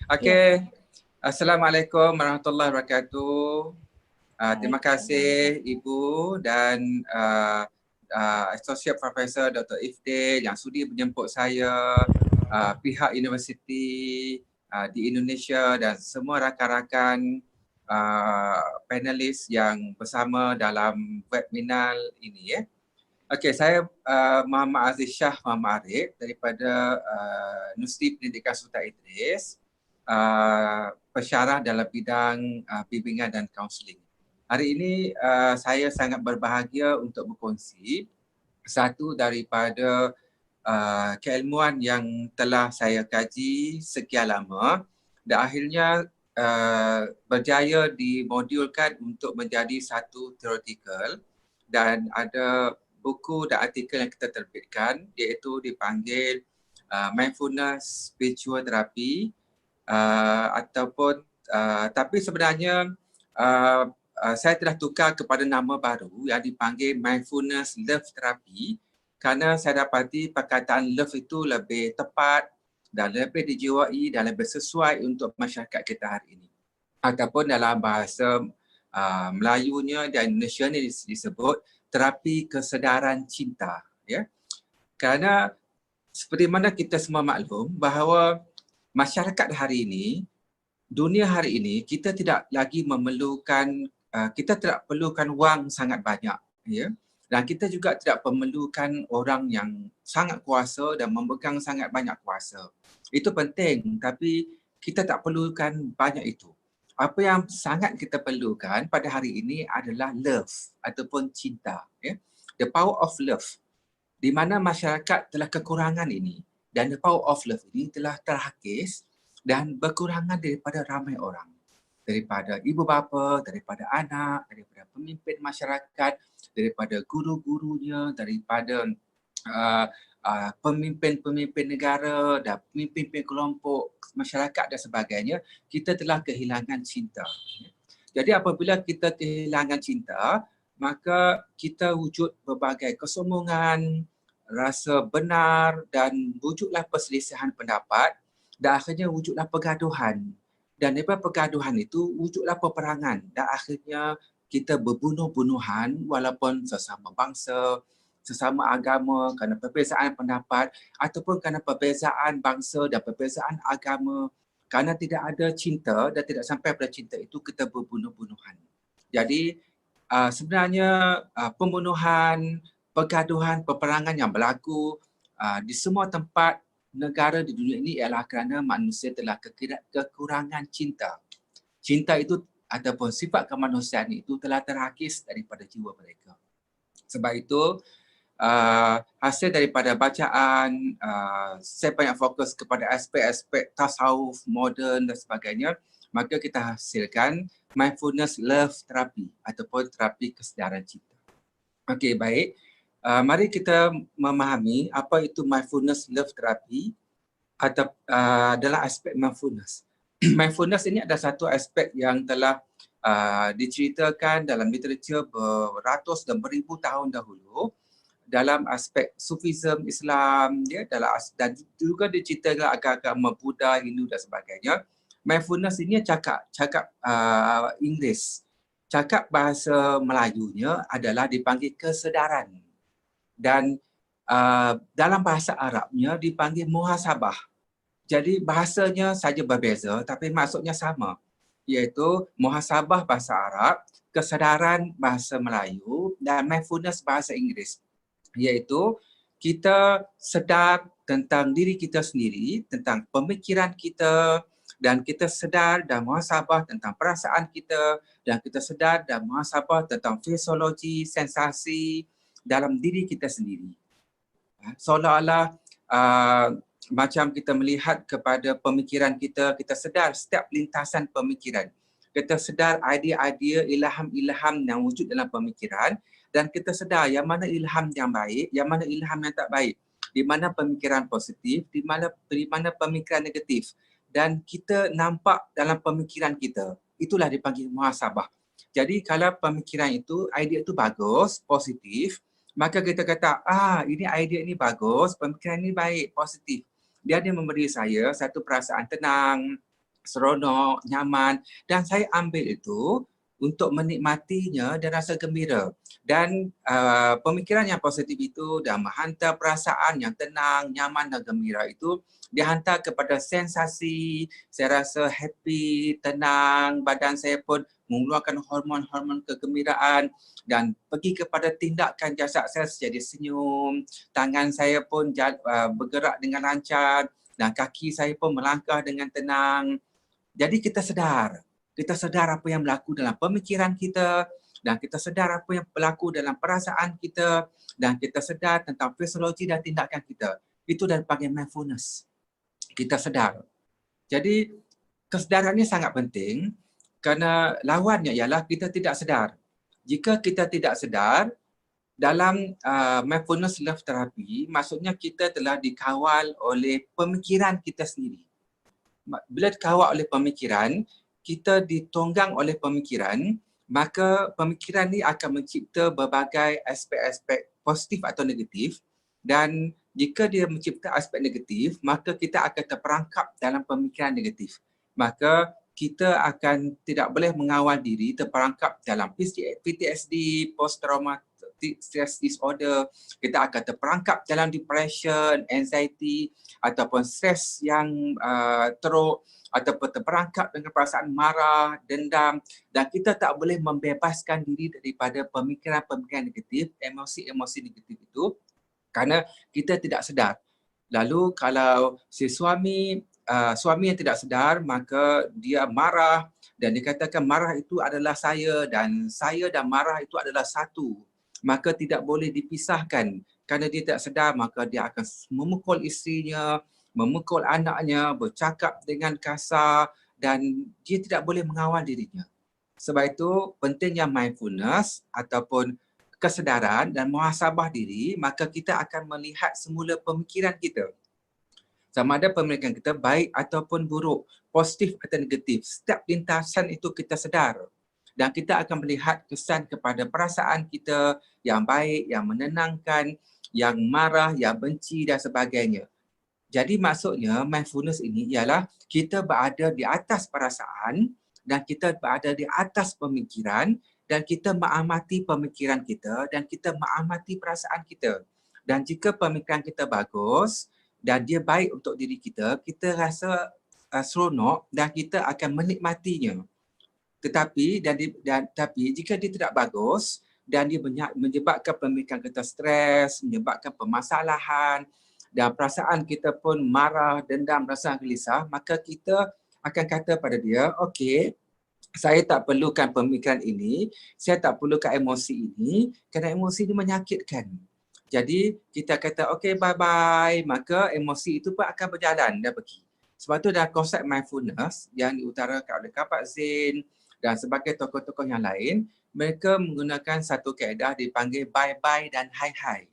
Ya. Okey. Assalamualaikum warahmatullahi wabarakatuh. Terima kasih Ibu dan Associate Professor Dr. Ifdil yang sudi menjemput saya, pihak universiti di Indonesia dan semua rakan-rakan panelis yang bersama dalam webinar ini ya. Okey, saya Muhammad Aziz Shah Muhammad Arif daripada Universiti Pendidikan Sultan Idris, pensyarah dalam bidang bimbingan dan kaunseling. Hari ini saya sangat berbahagia untuk berkongsi satu daripada keilmuan yang telah saya kaji sekian lama dan akhirnya berjaya dimodulkan untuk menjadi satu theoretical dan ada buku dan artikel yang kita terbitkan iaitu dipanggil Mindfulness Spiritual Therapy ataupun tapi sebenarnya saya telah tukar kepada nama baru yang dipanggil Mindfulness Love Therapy kerana saya dapati perkataan love itu lebih tepat dan lebih dijiwai dan lebih sesuai untuk masyarakat kita hari ini. Ataupun dalam bahasa Melayunya dan Indonesia ni disebut terapi kesedaran cinta, ya. Kerana seperti mana kita semua maklum bahawa masyarakat hari ini, dunia hari ini, kita tidak lagi memerlukan kita tidak perlukan wang sangat banyak, ya. Dan kita juga tidak memerlukan orang yang sangat kuasa dan memegang sangat banyak kuasa. Itu penting, tapi kita tak perlukan banyak itu. Apa yang sangat kita perlukan pada hari ini adalah love ataupun cinta, ya. The power of love, di mana masyarakat telah kekurangan ini dan the power of love ini telah terhakis dan berkurangan daripada ramai orang, daripada ibu bapa, daripada anak, daripada pemimpin masyarakat, daripada guru-gurunya, daripada pemimpin-pemimpin negara dan pemimpin kelompok masyarakat dan sebagainya. Kita telah kehilangan cinta. Jadi apabila kita kehilangan cinta, maka kita wujud berbagai kesombongan, rasa benar dan wujudlah perselisihan pendapat dan akhirnya wujudlah pergaduhan. Dan daripada pergaduhan itu wujudlah peperangan dan akhirnya kita berbunuh-bunuhan walaupun sesama bangsa, sesama agama kerana perbezaan pendapat ataupun kerana perbezaan bangsa dan perbezaan agama. Kerana tidak ada cinta dan tidak sampai pada cinta itu kita berbunuh-bunuhan. Jadi sebenarnya pembunuhan, pergaduhan, peperangan yang berlaku di semua tempat negara di dunia ini ialah kerana manusia telah kekurangan cinta. Cinta itu ataupun sifat kemanusiaan itu telah terhakis daripada jiwa mereka. Sebab itu hasil daripada bacaan, saya banyak fokus kepada aspek-aspek tasawuf moden dan sebagainya, maka kita hasilkan Mindfulness Love Therapy ataupun terapi kesedaran cinta. Okey, baik. Mari kita memahami apa itu Mindfulness Love Therapy atau adalah aspek mindfulness. Mindfulness ini adalah satu aspek yang telah diceritakan dalam literatur beratus dan beribu tahun dahulu dalam aspek Sufism, Islam, ya, dan juga diceritakan agama Buddha, Hindu dan sebagainya. Mindfulness ini cakap Inggeris. Cakap bahasa Melayunya adalah dipanggil kesedaran. Dan dalam bahasa Arabnya dipanggil muhasabah. Jadi bahasanya saja berbeza tapi maksudnya sama. Iaitu muhasabah bahasa Arab, kesedaran bahasa Melayu dan mindfulness bahasa Inggeris. Iaitu kita sedar tentang diri kita sendiri, tentang pemikiran kita dan kita sedar dan muhasabah tentang perasaan kita dan kita sedar dan muhasabah tentang fisiologi, sensasi dalam diri kita sendiri. Seolah-olah macam kita melihat kepada pemikiran kita, kita sedar setiap lintasan pemikiran. Kita sedar idea-idea, ilham-ilham yang wujud dalam pemikiran dan kita sedar yang mana ilham yang baik, yang mana ilham yang tak baik. Di mana pemikiran positif, di mana pemikiran negatif. Dan kita nampak dalam pemikiran kita. Itulah dipanggil muhasabah. Jadi kalau pemikiran itu, idea itu bagus, positif, maka kita kata, ini idea ini bagus, pemikiran ini baik, positif. Dia memberi saya satu perasaan tenang, seronok, nyaman, dan saya ambil itu untuk menikmatinya dan rasa gembira. Dan pemikiran yang positif itu dan menghantar perasaan yang tenang, nyaman dan gembira itu dihantar kepada sensasi, saya rasa happy, tenang, badan saya pun mengeluarkan hormon-hormon kegembiraan dan pergi kepada tindakan jasad saya jadi senyum, tangan saya pun bergerak dengan lancar dan kaki saya pun melangkah dengan tenang. Jadi kita sedar apa yang berlaku dalam pemikiran kita dan kita sedar apa yang berlaku dalam perasaan kita dan kita sedar tentang fisiologi dan tindakan kita. Itu dan panggil mindfulness. Kita sedar. Jadi kesedaran ini sangat penting kerana lawannya ialah kita tidak sedar. Jika kita tidak sedar, dalam mindfulness love therapy, maksudnya kita telah dikawal oleh pemikiran kita sendiri. Bila dikawal oleh pemikiran, kita ditunggang oleh pemikiran, maka pemikiran ni akan mencipta berbagai aspek-aspek positif atau negatif, dan jika dia mencipta aspek negatif, maka kita akan terperangkap dalam pemikiran negatif. Maka kita akan tidak boleh mengawal diri terperangkap dalam PTSD, post-traumatic stress disorder, kita akan terperangkap dalam depression, anxiety ataupun stres yang teruk, ataupun terperangkap dengan perasaan marah, dendam, dan kita tak boleh membebaskan diri daripada pemikiran-pemikiran negatif, emosi-emosi negatif itu kerana kita tidak sedar. Lalu kalau si suami yang tidak sedar, maka dia marah dan dia katakan marah itu adalah saya dan marah itu adalah satu. Maka tidak boleh dipisahkan kerana dia tak sedar, maka dia akan memukul isterinya, memukul anaknya, bercakap dengan kasar dan dia tidak boleh mengawal dirinya. Sebab itu pentingnya mindfulness ataupun kesedaran dan muhasabah diri, maka kita akan melihat semula pemikiran kita. Sama ada pemikiran kita baik ataupun buruk, positif atau negatif. Setiap lintasan itu kita sedar. Dan kita akan melihat kesan kepada perasaan kita yang baik, yang menenangkan, yang marah, yang benci dan sebagainya. Jadi maksudnya mindfulness ini ialah kita berada di atas perasaan dan kita berada di atas pemikiran dan kita mengamati pemikiran kita dan kita mengamati perasaan kita. Dan jika pemikiran kita bagus dan dia baik untuk diri kita, kita rasa seronok dan kita akan menikmatinya. Tetapi jika dia tidak bagus dan dia menyebabkan pemikiran kita stres, menyebabkan permasalahan, dan perasaan kita pun marah, dendam, rasa gelisah, maka kita akan kata pada dia, okey, saya tak perlukan pemikiran ini, saya tak perlukan emosi ini, kerana emosi ini menyakitkan. Jadi kita kata okey bye-bye, maka emosi itu pun akan berjalan dan pergi. Sebab tu dalam konsep mindfulness yang diutarakan oleh Kak Zain dan sebagai tokoh-tokoh yang lain, mereka menggunakan satu kaedah dipanggil bye-bye dan hi-hi.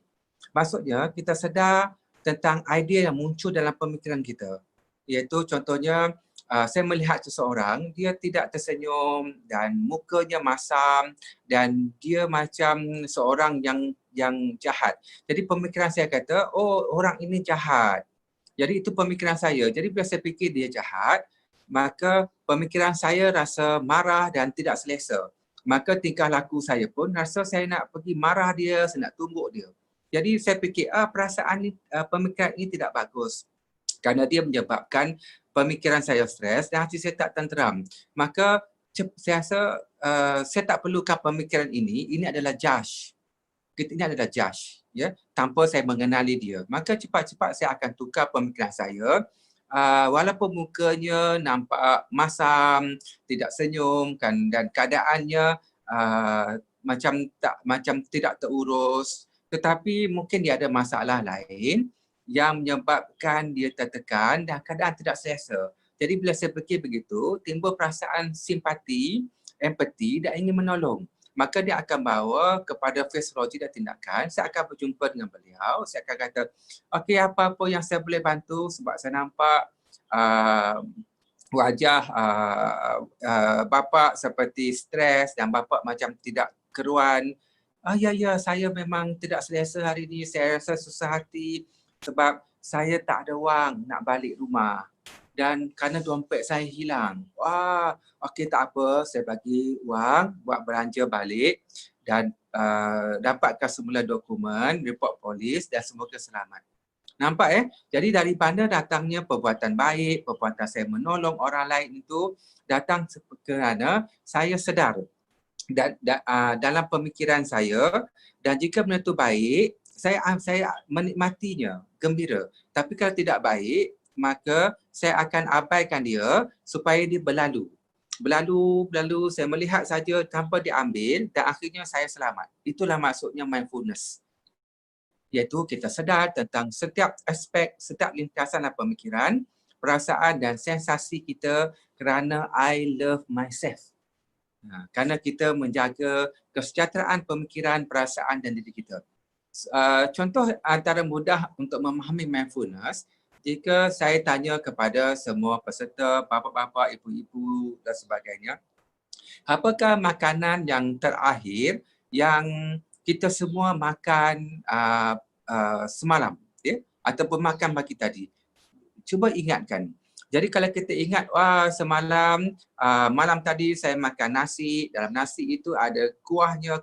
Maksudnya kita sedar tentang idea yang muncul dalam pemikiran kita. Iaitu contohnya, saya melihat seseorang, dia tidak tersenyum dan mukanya masam dan dia macam seorang yang jahat. Jadi pemikiran saya kata, oh orang ini jahat. Jadi itu pemikiran saya. Jadi bila saya fikir dia jahat, maka pemikiran saya rasa marah dan tidak selesa. Maka tingkah laku saya pun rasa saya nak pergi marah dia, saya nak tumbuk dia. Jadi saya fikir perasaan ni, pemikiran ini tidak bagus kerana dia menyebabkan pemikiran saya stres dan hati saya tak tenteram. Maka saya rasa saya tak perlukan pemikiran ini adalah judge. Ini adalah judge, ya, tanpa saya mengenali dia. Maka cepat-cepat saya akan tukar pemikiran saya. Walaupun mukanya nampak masam, tidak senyum kan, dan keadaannya macam tidak terurus, tetapi mungkin dia ada masalah lain yang menyebabkan dia tertekan dan keadaan tidak selesa. Jadi bila saya fikir begitu, timbul perasaan simpati, empati dan ingin menolong. Maka dia akan bawa kepada fisiologi dan tindakan. Saya akan berjumpa dengan beliau. Saya akan kata, okey, apa-apa yang saya boleh bantu sebab saya nampak wajah bapa seperti stres dan bapa macam tidak keruan. Ya, saya memang tidak selesa hari ini. Saya rasa susah hati sebab saya tak ada wang nak balik rumah. dan kerana dompet saya hilang. Wah, okey tak apa, saya bagi wang buat belanja balik dan dapatkan semula dokumen, report polis dan semoga selamat. Nampak Jadi dari mana datangnya perbuatan baik, perbuatan saya menolong orang lain itu datang kerana saya sedar dalam pemikiran saya, dan jika benda itu baik, saya menikmatinya, gembira. Tapi kalau tidak baik, maka saya akan abaikan dia supaya dia berlalu. Berlalu, saya melihat saja tanpa diambil dan akhirnya saya selamat. Itulah maksudnya mindfulness. Iaitu kita sedar tentang setiap aspek, setiap lintasan pemikiran, perasaan dan sensasi kita kerana I love myself. Kerana kita menjaga kesejahteraan pemikiran, perasaan dan diri kita. Contoh antara mudah untuk memahami mindfulness, jika saya tanya kepada semua peserta, bapa-bapa, ibu-ibu dan sebagainya, apakah makanan yang terakhir yang kita semua makan semalam, ataupun makan pagi tadi? Cuba ingatkan. Jadi kalau kita ingat, semalam, malam tadi saya makan nasi, dalam nasi itu ada kuahnya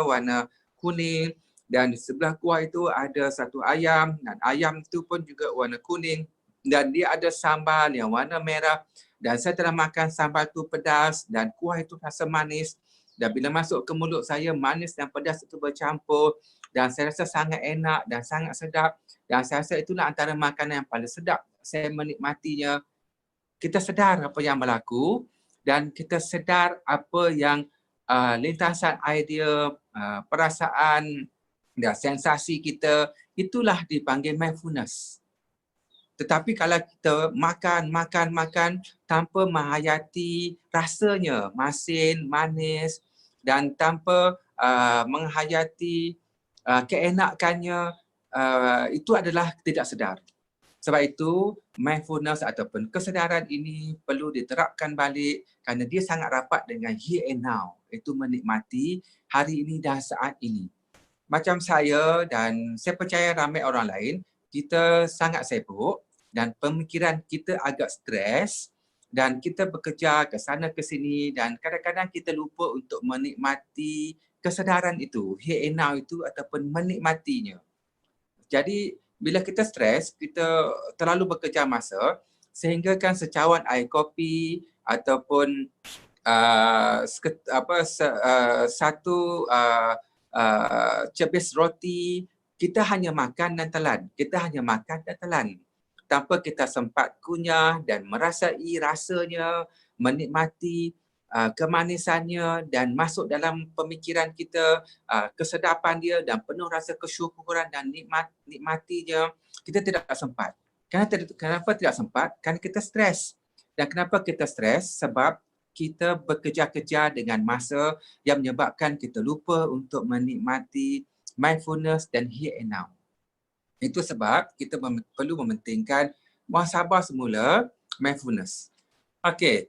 warna kuning dan di sebelah kuah itu ada satu ayam dan ayam itu pun juga warna kuning dan dia ada sambal yang warna merah dan saya telah makan sambal itu pedas dan kuah itu rasa manis dan bila masuk ke mulut saya manis dan pedas itu bercampur dan saya rasa sangat enak dan sangat sedap dan saya rasa itulah antara makanan yang paling sedap. Saya menikmatinya. Kita sedar apa yang berlaku dan kita sedar apa yang lintasan idea, perasaan dan sensasi kita, itulah dipanggil mindfulness. Tetapi kalau kita makan tanpa menghayati rasanya, masin, manis dan tanpa menghayati keenakannya, itu adalah tidak sedar. Sebab itu mindfulness ataupun kesedaran ini perlu diterapkan balik kerana dia sangat rapat dengan here and now. Itu menikmati hari ini dan saat ini. Macam saya dan saya percaya ramai orang lain, kita sangat sibuk dan pemikiran kita agak stres dan kita bekerja ke sana ke sini dan kadang-kadang kita lupa untuk menikmati kesedaran itu, here and now itu ataupun menikmatinya. Jadi bila kita stres, kita terlalu bekerja masa sehingga kan secawan air kopi ataupun satu cebis roti, kita hanya makan dan telan. Kita hanya makan dan telan. Tanpa kita sempat kunyah dan merasai rasanya, menikmati kemanisannya dan masuk dalam pemikiran kita, kesedapan dia dan penuh rasa kesyukuran dan nikmatinya, kita tidak sempat. Kenapa tidak sempat? Kerana kita stres. Dan kenapa kita stres? Sebab kita bekerja-kerja dengan masa yang menyebabkan kita lupa untuk menikmati mindfulness dan here and now. Itu sebab kita perlu mementingkan muhasabah semula mindfulness. Okey.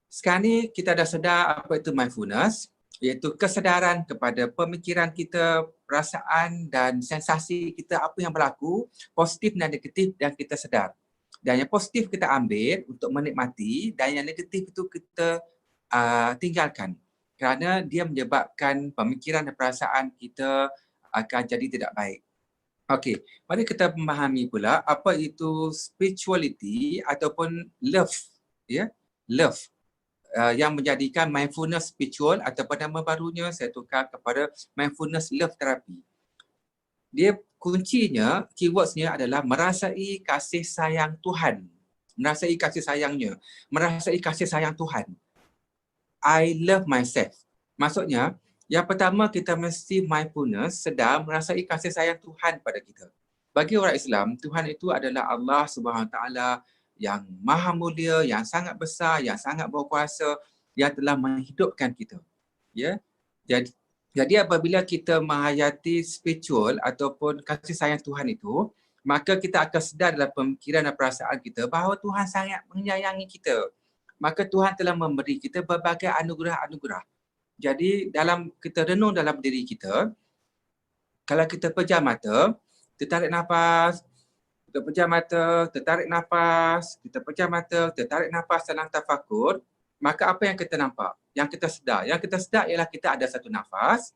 Sekarang ni kita dah sedar apa itu mindfulness, iaitu kesedaran kepada pemikiran kita, perasaan dan sensasi kita, apa yang berlaku, positif dan negatif dan kita sedar. Dan yang positif kita ambil untuk menikmati dan yang negatif itu kita tinggalkan kerana dia menyebabkan pemikiran dan perasaan kita akan jadi tidak baik. Okey, mari kita memahami pula apa itu spirituality ataupun love, love. Yang menjadikan mindfulness spiritual ataupun nama barunya saya tukar kepada mindfulness love therapy. Dia kuncinya, keywordsnya adalah merasai kasih sayang Tuhan. Merasai kasih sayangnya. Merasai kasih sayang Tuhan. I love myself. Maksudnya, yang pertama kita mesti mindfulness, sedar merasai kasih sayang Tuhan pada kita. Bagi orang Islam, Tuhan itu adalah Allah Subhanahu Wa Taala yang maha mulia, yang sangat besar, yang sangat berkuasa, yang telah menghidupkan kita. Ya. Jadi apabila kita menghayati spiritual ataupun kasih sayang Tuhan itu, maka kita akan sedar dalam pemikiran dan perasaan kita bahawa Tuhan sangat menyayangi kita. Maka Tuhan telah memberi kita berbagai anugerah-anugerah. Jadi dalam kita renung dalam diri kita, kalau kita pejam mata, kita tarik nafas, Kita pejam mata, tertarik nafas, kita pejam mata, tertarik nafas dalam tafakur, maka apa yang kita nampak? Yang kita sedar. Yang kita sedar ialah kita ada satu nafas,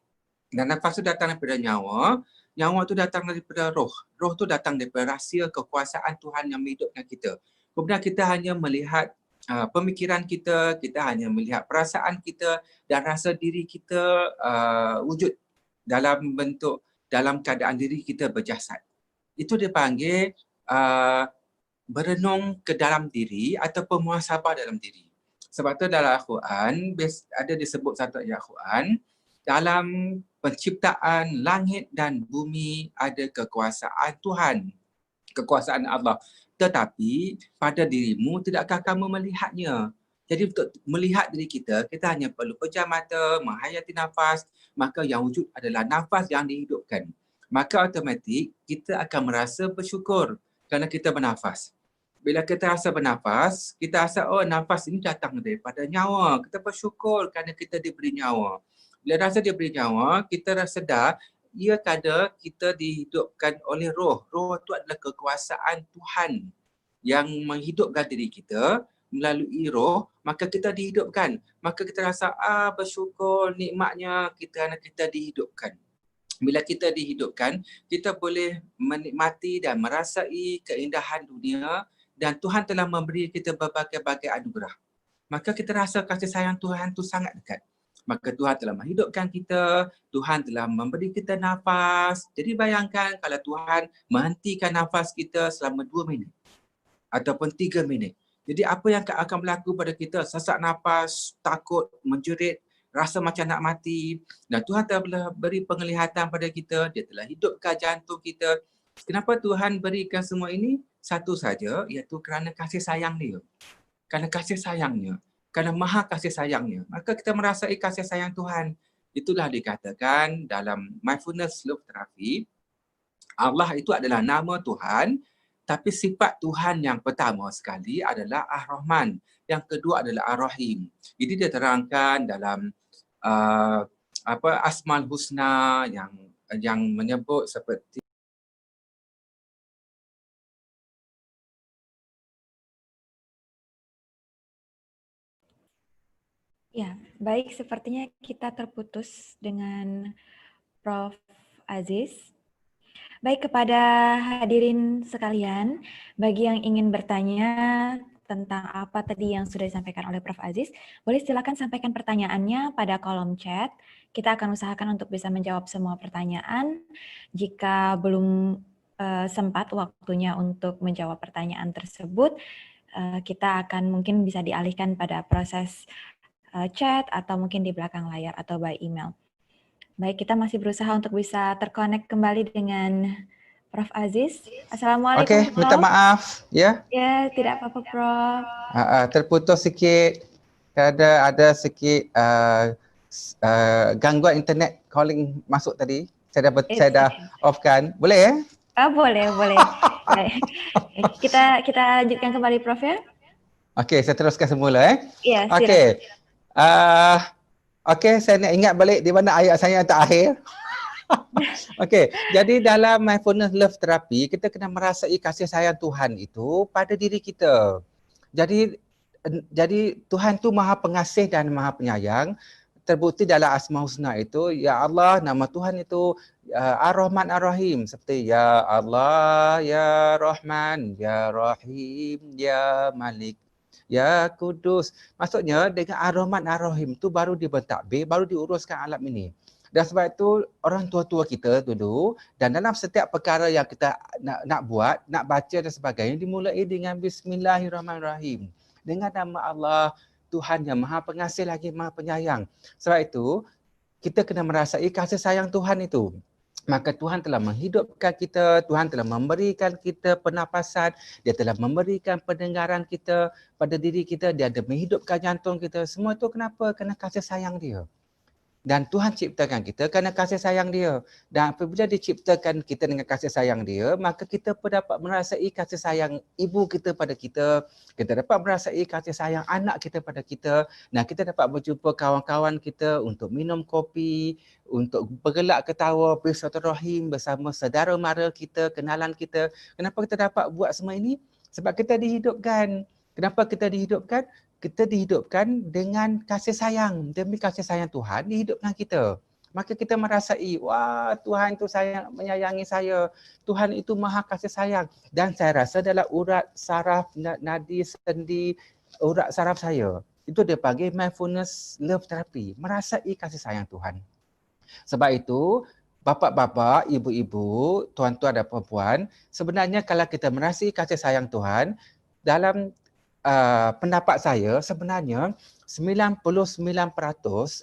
dan nafas itu datang daripada nyawa, nyawa itu datang daripada roh. Roh itu datang daripada rahsia kekuasaan Tuhan yang menghidupkan kita. Kemudian kita hanya melihat pemikiran kita hanya melihat perasaan kita dan rasa diri kita wujud dalam bentuk, dalam keadaan diri kita berjasad. Itu dipanggil berenung ke dalam diri ataupun muhasabah dalam diri. Sebab tu dalam Al-Quran ada disebut satu ayat Al-Quran, dalam penciptaan langit dan bumi ada kekuasaan Tuhan, kekuasaan Allah. Tetapi pada dirimu tidakkah kamu melihatnya? Jadi untuk melihat diri kita, kita hanya perlu pejam mata, menghayati nafas, maka yang wujud adalah nafas yang dihidupkan. Maka automatik kita akan merasa bersyukur kerana kita bernafas. Bila kita rasa bernafas, kita rasa oh nafas ini datang daripada nyawa. Kita bersyukur kerana kita diberi nyawa. Bila rasa diberi nyawa, kita rasa sedar ia kada kita dihidupkan oleh roh. Roh itu adalah kekuasaan Tuhan yang menghidupkan diri kita melalui roh, maka kita dihidupkan. Maka kita rasa bersyukur nikmatnya kerana kita dihidupkan. Bila kita dihidupkan, kita boleh menikmati dan merasai keindahan dunia dan Tuhan telah memberi kita berbagai-bagai anugerah. Maka kita rasa kasih sayang Tuhan itu sangat dekat. Maka Tuhan telah menghidupkan kita, Tuhan telah memberi kita nafas. Jadi bayangkan kalau Tuhan menghentikan nafas kita selama 2 minit ataupun 3 minit. Jadi apa yang akan berlaku pada kita? Sesak nafas, takut, menjerit, rasa macam nak mati. Dan Tuhan telah beri penglihatan pada kita, dia telah hidupkan jantung kita. Kenapa Tuhan berikan semua ini? Satu saja, iaitu kerana kasih sayang dia. Kerana kasih sayangnya. Kerana maha kasih sayangnya. Maka kita merasai kasih sayang Tuhan. Itulah dikatakan dalam mindfulness love therapy, Allah itu adalah nama Tuhan, tapi sifat Tuhan yang pertama sekali adalah Ar-Rahman. Yang kedua adalah Ar-Rahim. Jadi dia terangkan dalam Asmaul Husna yang menyebut seperti ya, baik, sepertinya kita terputus dengan Prof. Aziz. Baik, kepada hadirin sekalian, bagi yang ingin bertanya tentang apa tadi yang sudah disampaikan oleh Prof. Aziz, boleh silakan sampaikan pertanyaannya pada kolom chat. Kita akan usahakan untuk bisa menjawab semua pertanyaan. Jika belum sempat waktunya untuk menjawab pertanyaan tersebut, kita akan mungkin bisa dialihkan pada proses chat atau mungkin di belakang layar atau by email. Baik, kita masih berusaha untuk bisa terkonek kembali dengan Prof. Aziz. Assalamualaikum, Prof. Minta maaf ya. Ya, tidak apa-apa, Prof. Terputus sikit. Ada sikit gangguan internet calling masuk tadi. Saya dah off-kan. Boleh ya? Boleh. Baik. Kita lanjutkan kembali, Prof, ya. Okey, saya teruskan semula Iya, okey. Okey, saya nak ingat balik di mana ayat saya yang terakhir. Okey, jadi dalam mindfulness love therapy, kita kena merasai kasih sayang Tuhan itu pada diri kita. Jadi Tuhan tu maha pengasih dan maha penyayang. Terbukti dalam Asmaul Husna itu, ya Allah, nama Tuhan itu Ar-Rahman Ar-Rahim. Seperti ya Allah, ya Rahman, ya Rahim, ya Malik, ya Kudus. Maksudnya dengan Ar-Rahman Ar-Rahim tu baru dibentadbir, baru diuruskan alam ini. Dan sebab itu orang tua-tua kita dulu, dan dalam setiap perkara yang kita nak buat, nak baca dan sebagainya, dimulai dengan Bismillahirrahmanirrahim. Dengan nama Allah, Tuhan yang maha pengasih lagi maha penyayang. Sebab itu, kita kena merasai kasih sayang Tuhan itu. Maka Tuhan telah menghidupkan kita, Tuhan telah memberikan kita pernafasan, dia telah memberikan pendengaran kita pada diri kita, dia ada menghidupkan jantung kita. Semua itu kenapa? Kerana kasih sayang dia. Dan Tuhan ciptakan kita kerana kasih sayang dia. Dan apabila diciptakan kita dengan kasih sayang dia, maka kita pun dapat merasai kasih sayang ibu kita pada kita. Kita dapat merasai kasih sayang anak kita pada kita. Nah, kita dapat berjumpa kawan-kawan kita untuk minum kopi, untuk bergelak ketawa, bersilaturahim bersama saudara mara kita, kenalan kita. Kenapa kita dapat buat semua ini? Sebab kita dihidupkan. Kenapa kita dihidupkan? Kita dihidupkan dengan kasih sayang. Demi kasih sayang Tuhan dihidupkan kita. Maka kita merasai, wah Tuhan itu sayang, menyayangi saya. Tuhan itu maha kasih sayang. Dan saya rasa dalam urat saraf, nadi, sendi, urat saraf saya, itu dia panggil mindfulness love therapy. Merasai kasih sayang Tuhan. Sebab itu, bapa-bapa, ibu-ibu, tuan-tuan dan puan-puan, sebenarnya kalau kita merasai kasih sayang Tuhan, dalam pendapat saya sebenarnya 99%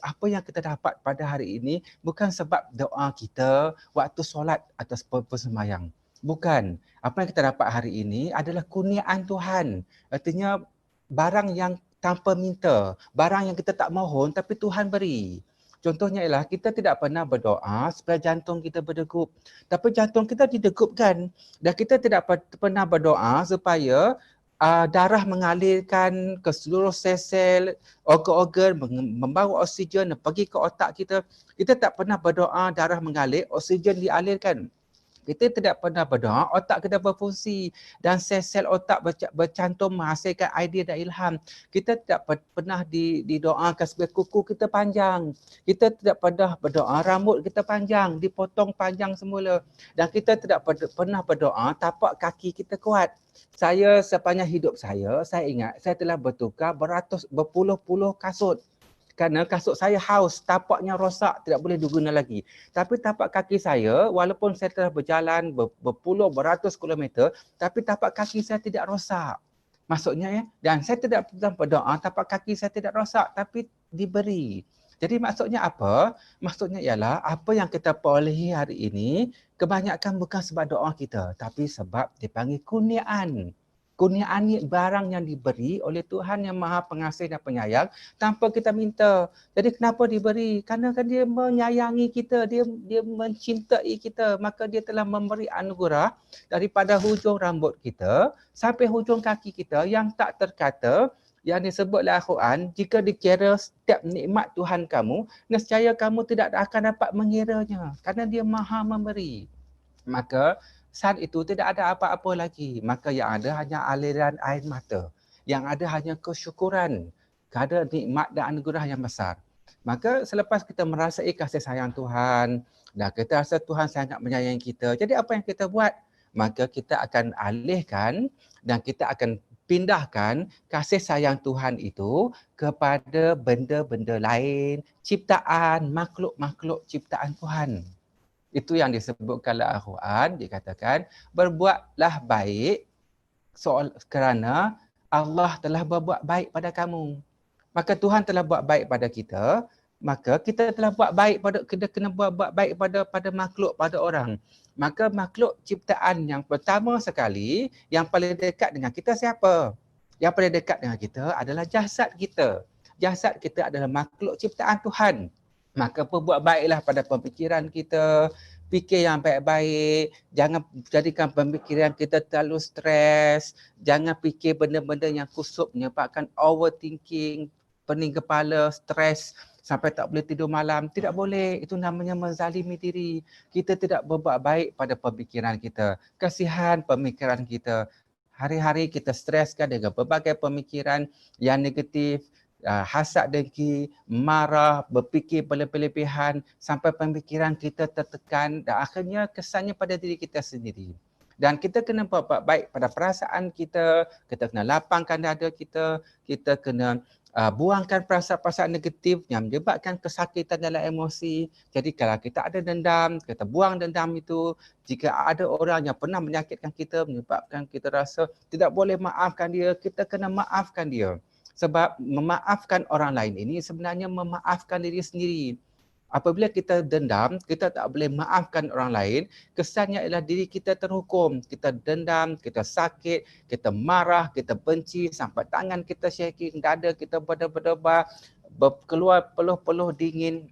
apa yang kita dapat pada hari ini bukan sebab doa kita waktu solat atau sembahyang. Bukan. Apa yang kita dapat hari ini adalah kurniaan Tuhan. Artinya barang yang tanpa minta, barang yang kita tak mohon tapi Tuhan beri. Contohnya ialah kita tidak pernah berdoa supaya jantung kita berdegup. Tapi jantung kita didegupkan. Dan kita tidak pernah berdoa supaya darah mengalirkan ke seluruh sel-sel, organ-organ, membawa oksigen pergi ke otak kita. Kita tak pernah berdoa darah mengalir, oksigen dialirkan. Kita tidak pernah berdoa, otak kita berfungsi dan sel-sel otak bercantum menghasilkan idea dan ilham. Kita tidak pernah didoakan supaya kuku kita panjang. Kita tidak pernah berdoa rambut kita panjang, dipotong panjang semula. Dan kita tidak pernah berdoa tapak kaki kita kuat. Saya sepanjang hidup saya ingat saya telah bertukar berpuluh-puluh kasut. Kerana kasut saya haus, tapaknya rosak, tidak boleh diguna lagi. Tapi tapak kaki saya, walaupun saya telah berjalan beratus kilometer, tapi tapak kaki saya tidak rosak. Maksudnya ya, dan saya tidak pernah berdoa, tapak kaki saya tidak rosak, tapi diberi. Jadi maksudnya apa? Maksudnya ialah apa yang kita perolehi hari ini, kebanyakan bukan sebab doa kita, tapi sebab dipanggil kurniaan. Kurniaan ni barang yang diberi oleh Tuhan yang Maha Pengasih dan Penyayang tanpa kita minta. Jadi kenapa diberi? Kerana kan dia menyayangi kita, dia mencintai kita, maka dia telah memberi anugerah daripada hujung rambut kita sampai hujung kaki kita yang tak terkata, yang disebut oleh Al-Quran, jika dikira setiap nikmat Tuhan kamu, nescaya kamu tidak akan dapat mengiranya kerana dia Maha memberi. Maka saat itu tidak ada apa-apa lagi. Maka yang ada hanya aliran air mata. Yang ada hanya kesyukuran kerana nikmat dan anugerah yang besar. Maka selepas kita merasai kasih sayang Tuhan dan kita rasa Tuhan sangat menyayangi kita, jadi apa yang kita buat? Maka kita akan alihkan dan kita akan pindahkan kasih sayang Tuhan itu kepada benda-benda lain, ciptaan, makhluk-makhluk ciptaan Tuhan. Itu yang disebutkan oleh Al-Quran, dikatakan berbuatlah baik kerana Allah telah berbuat baik pada kamu. Maka Tuhan telah buat baik pada kita, maka kita telah buat baik kita kena buat baik pada makhluk, pada orang. Maka makhluk ciptaan yang pertama sekali, yang paling dekat dengan kita siapa? Yang paling dekat dengan kita adalah jasad kita. Jasad kita adalah makhluk ciptaan Tuhan. Maka berbuat baiklah pada pemikiran kita, fikir yang baik-baik, jangan jadikan pemikiran kita terlalu stres, jangan fikir benda-benda yang kusut menyebabkan overthinking, pening kepala, stres sampai tak boleh tidur malam. Tidak boleh, itu namanya menzalimi diri. Kita tidak berbuat baik pada pemikiran kita. Kasihan pemikiran kita. Hari-hari kita streskan dengan berbagai pemikiran yang negatif, hasad dengki, marah, berfikir berlebihan sampai pemikiran kita tertekan dan akhirnya kesannya pada diri kita sendiri. Dan kita kena buat baik pada perasaan kita kena lapangkan dada kita kena buangkan perasaan-perasaan negatif yang menyebabkan kesakitan dalam emosi. Jadi kalau kita ada dendam, kita buang dendam itu. Jika ada orang yang pernah menyakitkan kita, menyebabkan kita rasa tidak boleh maafkan dia, kita kena maafkan dia. Sebab memaafkan orang lain ini sebenarnya memaafkan diri sendiri. Apabila kita dendam, kita tak boleh maafkan orang lain, kesannya ialah diri kita terhukum. Kita dendam, kita sakit, kita marah, kita benci, sampai tangan kita shaking, dada kita berdebar-debar, keluar peluh-peluh dingin.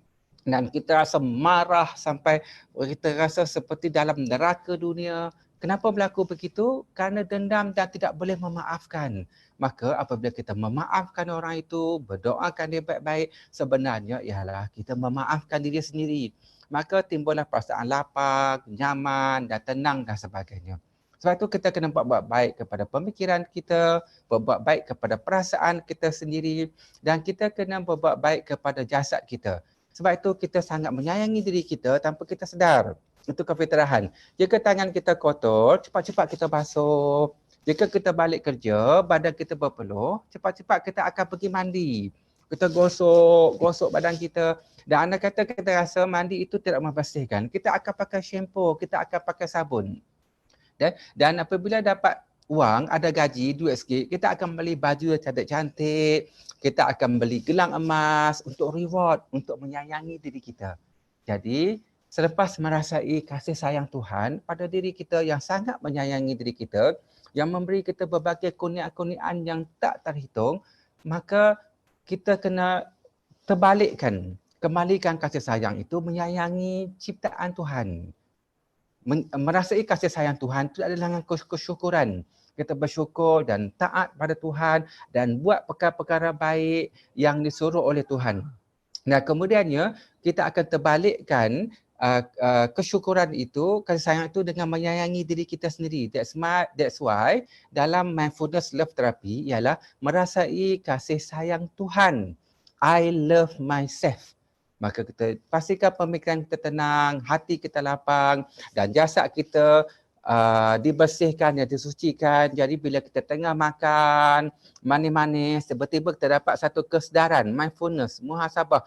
dan kita rasa marah sampai kita rasa seperti dalam neraka dunia. Kenapa berlaku begitu? Kerana dendam dan tidak boleh memaafkan. Maka apabila kita memaafkan orang itu, berdoakan dia baik-baik, sebenarnya ialah kita memaafkan diri sendiri. Maka timbullah perasaan lapang, nyaman dan tenang dan sebagainya. Sebab itu kita kena buat baik kepada pemikiran kita, berbuat baik kepada perasaan kita sendiri, dan kita kena berbuat baik kepada jasad kita. Sebab itu kita sangat menyayangi diri kita tanpa kita sedar. Itu kefitrahan. Jika tangan kita kotor, cepat-cepat kita basuh. Jika kita balik kerja, badan kita berpeluh, cepat-cepat kita akan pergi mandi. Kita gosok badan kita. Dan anda kata kita rasa mandi itu tidak membersihkan. Kita akan pakai shampoo, kita akan pakai sabun. Dan apabila dapat wang, ada gaji, duit sikit, kita akan beli baju yang cantik-cantik, kita akan beli gelang emas untuk reward, untuk menyayangi diri kita. Jadi, selepas merasai kasih sayang Tuhan pada diri kita yang sangat menyayangi diri kita, yang memberi kita berbagai kurniaan-kurniaan yang tak terhitung, maka kita kena kembalikan kasih sayang itu menyayangi ciptaan Tuhan. Merasai kasih sayang Tuhan itu adalah dengan kesyukuran. Kita bersyukur dan taat pada Tuhan dan buat perkara-perkara baik yang disuruh oleh Tuhan. Nah, kemudiannya kita akan terbalikkan kesyukuran itu, kasih sayang itu dengan menyayangi diri kita sendiri. That's why dalam mindfulness love therapy ialah merasai kasih sayang Tuhan. I love myself. Maka kita pastikan pemikiran kita tenang, hati kita lapang dan jasad kita dibersihkan, disucikan. Jadi bila kita tengah makan manis-manis, tiba-tiba kita dapat satu kesedaran, mindfulness, muhasabah.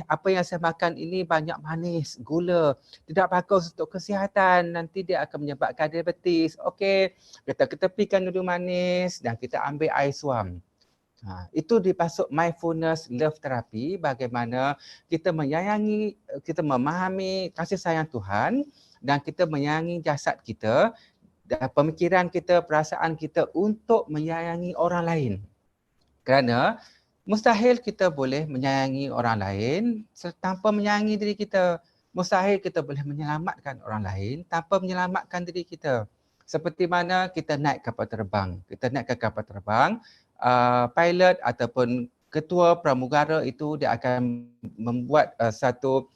Apa yang saya makan ini banyak manis, gula. Tidak bagus untuk kesihatan, nanti dia akan menyebabkan diabetes. Okey, kita ketepikan dulu manis dan kita ambil air suam. Itu dimasuk mindfulness love therapy, bagaimana kita menyayangi, kita memahami kasih sayang Tuhan dan kita menyayangi jasad kita dan pemikiran kita, perasaan kita untuk menyayangi orang lain. Kerana mustahil kita boleh menyayangi orang lain tanpa menyayangi diri kita. Mustahil kita boleh menyelamatkan orang lain tanpa menyelamatkan diri kita. Seperti mana kita naik kapal terbang. Kita naik ke kapal terbang, pilot ataupun ketua pramugara itu dia akan membuat satu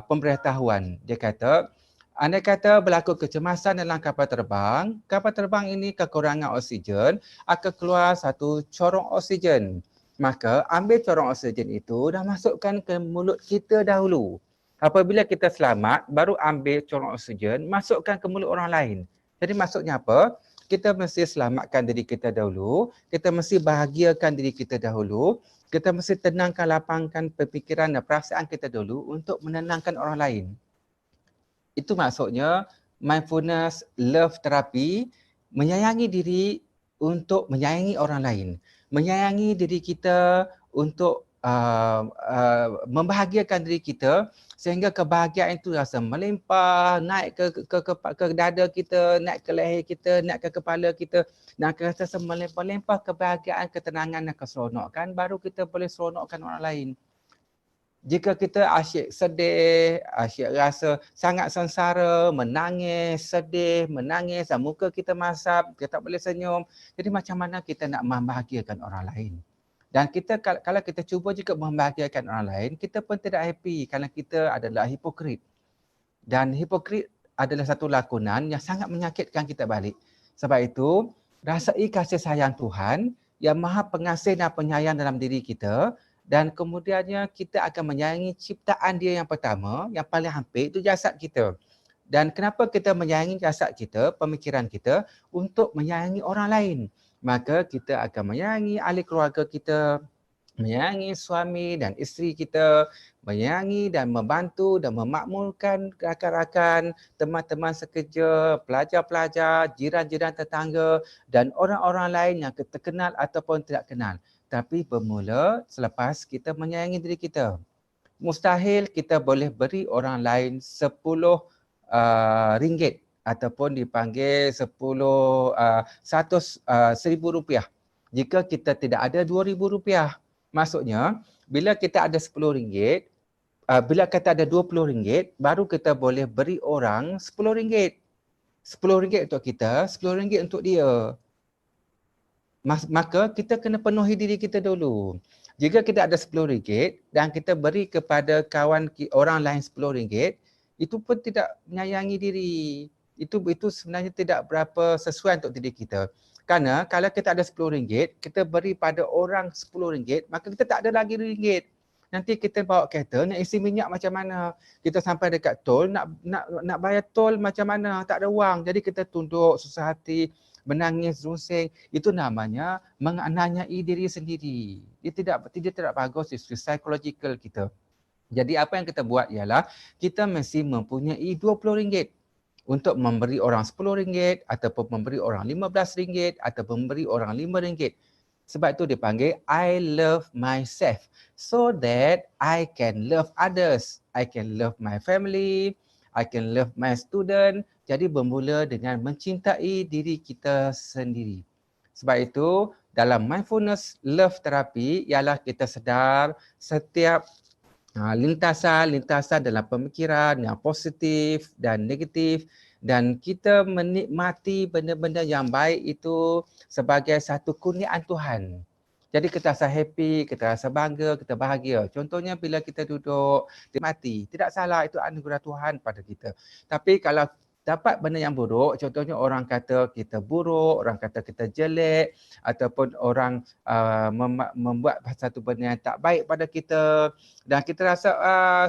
pemberitahuan. Dia kata, andai kata berlaku kecemasan dalam kapal terbang ini kekurangan oksigen, akan keluar satu corong oksigen. Maka ambil corong oksigen itu dan masukkan ke mulut kita dahulu. Apabila kita selamat, baru ambil corong oksigen, masukkan ke mulut orang lain. Jadi maksudnya apa? Kita mesti selamatkan diri kita dahulu, kita mesti bahagiakan diri kita dahulu, kita mesti tenangkan, lapangkan pemikiran dan perasaan kita dahulu untuk menenangkan orang lain. Itu maksudnya mindfulness love therapy, menyayangi diri untuk menyayangi orang lain. Menyayangi diri kita untuk membahagiakan diri kita sehingga kebahagiaan itu rasa melimpah, naik ke dada kita, naik ke leher kita, naik ke kepala kita dan rasa melimpah-limpah kebahagiaan, ketenangan dan keseronokan, baru kita boleh seronokkan orang lain. Jika kita asyik sedih, asyik rasa sangat sengsara, menangis, sedih, menangis dan muka kita masam, kita tak boleh senyum. Jadi macam mana kita nak membahagiakan orang lain? Dan kita kalau kita cuba juga membahagiakan orang lain, kita pun tidak happy kerana kita adalah hipokrit. Dan hipokrit adalah satu lakonan yang sangat menyakitkan kita balik. Sebab itu, rasai kasih sayang Tuhan yang maha pengasih dan penyayang dalam diri kita. Dan kemudiannya kita akan menyayangi ciptaan dia yang pertama, yang paling hampir itu jasad kita. Dan kenapa kita menyayangi jasad kita, pemikiran kita untuk menyayangi orang lain? Maka kita akan menyayangi ahli keluarga kita, menyayangi suami dan isteri kita, menyayangi dan membantu dan memakmurkan rakan-rakan, teman-teman sekerja, pelajar-pelajar, jiran-jiran tetangga dan orang-orang lain yang kita kenal ataupun tidak kenal. Tapi bermula selepas kita menyayangi diri kita. Mustahil kita boleh beri orang lain 10 ringgit ataupun dipanggil 1,000 rupiah jika kita tidak ada 2,000 rupiah. Maksudnya bila kita ada 10 ringgit, bila kata ada RM20, baru kita boleh beri orang RM10. RM10 untuk kita, RM10 untuk dia. Maka kita kena penuhi diri kita dulu. Jika kita ada RM10 dan kita beri kepada orang lain RM10, itu pun tidak menyayangi diri. Itu sebenarnya tidak berapa sesuai untuk diri kita. Kerana kalau kita ada RM10, kita beri pada orang RM10, maka kita tak ada lagi RM1. Nanti kita bawa kereta, nak isi minyak macam mana? Kita sampai dekat tol, nak bayar tol macam mana? Tak ada wang. Jadi kita tunduk, susah hati, menangis, rusing. Itu namanya menganiayai diri sendiri. Dia tidak bagus dari psychological kita. Jadi apa yang kita buat ialah kita mesti mempunyai RM20 untuk memberi orang RM10 ataupun memberi orang RM15 ataupun memberi orang RM5. Sebab itu dipanggil I love myself so that I can love others. I can love my family, I can love my student. Jadi bermula dengan mencintai diri kita sendiri. Sebab itu dalam mindfulness love therapy ialah kita sedar setiap lintasan dalam pemikiran yang positif dan negatif, dan kita menikmati benda-benda yang baik itu sebagai satu kurniaan Tuhan. Jadi kita rasa happy, kita rasa bangga, kita bahagia. Contohnya bila kita duduk, mati. Tidak salah, itu anugerah Tuhan pada kita. Tapi kalau dapat benda yang buruk, contohnya orang kata kita buruk, orang kata kita jelek, ataupun orang membuat satu benda yang tak baik pada kita, dan kita rasa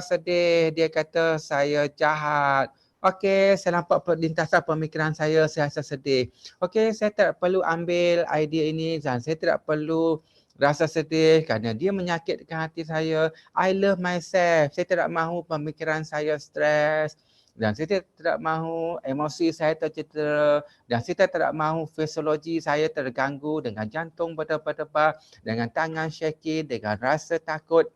sedih, dia kata saya jahat. Okey, saya nampak lintasan pemikiran saya rasa sedih. Okey, saya tak perlu ambil idea ini dan saya tidak perlu rasa sedih kerana dia menyakitkan hati saya. I love myself. Saya tidak mahu pemikiran saya stres. Dan saya tidak mahu emosi saya tercedera, dan saya tidak mahu fisiologi saya terganggu dengan jantung berdebar-debar, dengan tangan shaky, dengan rasa takut.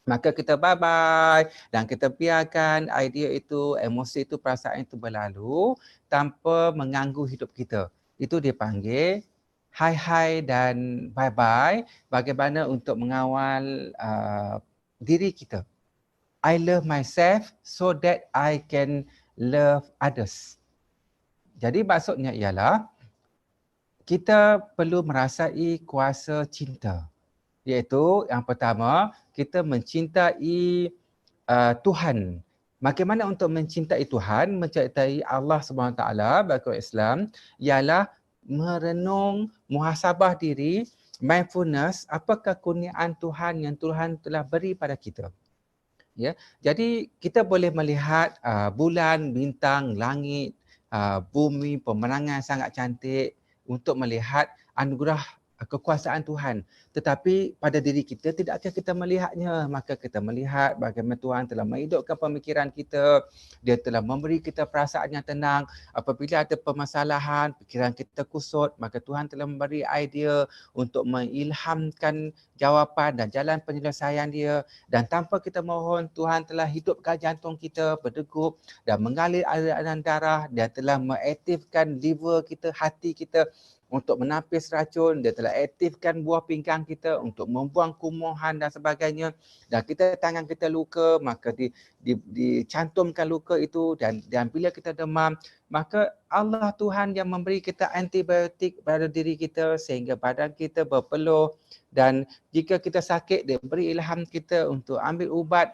Maka kita bye-bye dan kita biarkan idea itu, emosi itu, perasaan itu berlalu tanpa mengganggu hidup kita. Itu dipanggil hai-hai dan bye-bye, bagaimana untuk mengawal diri kita. I love myself so that I can love others. Jadi maksudnya ialah kita perlu merasai kuasa cinta. Iaitu yang pertama, kita mencintai Tuhan. Bagaimana untuk mencintai Tuhan, mencintai Allah SWT bagi orang Islam ialah merenung, muhasabah diri, mindfulness, apakah kurniaan Tuhan yang Tuhan telah beri pada kita. Ya, jadi kita boleh melihat bulan, bintang, langit, bumi, pemandangan sangat cantik untuk melihat anugerah kekuasaan Tuhan. Tetapi pada diri kita tidak akan kita melihatnya. Maka kita melihat bagaimana Tuhan telah menghidupkan pemikiran kita. Dia telah memberi kita perasaan yang tenang. Apabila ada permasalahan, pikiran kita kusut, maka Tuhan telah memberi idea untuk mengilhamkan jawapan dan jalan penyelesaian dia. Dan tanpa kita mohon, Tuhan telah hidupkan jantung kita berdegup dan mengalir aliran darah. Dia telah mengaktifkan liver kita, hati kita untuk menapis racun. Dia telah aktifkan buah pinggang kita untuk membuang kumuhan dan sebagainya. Dan tangan kita luka, maka dicantumkan luka itu, dan bila kita demam, maka Allah Tuhan yang memberi kita antibiotik pada diri kita sehingga badan kita berpeluh. Dan jika kita sakit, dia beri ilham kita untuk ambil ubat,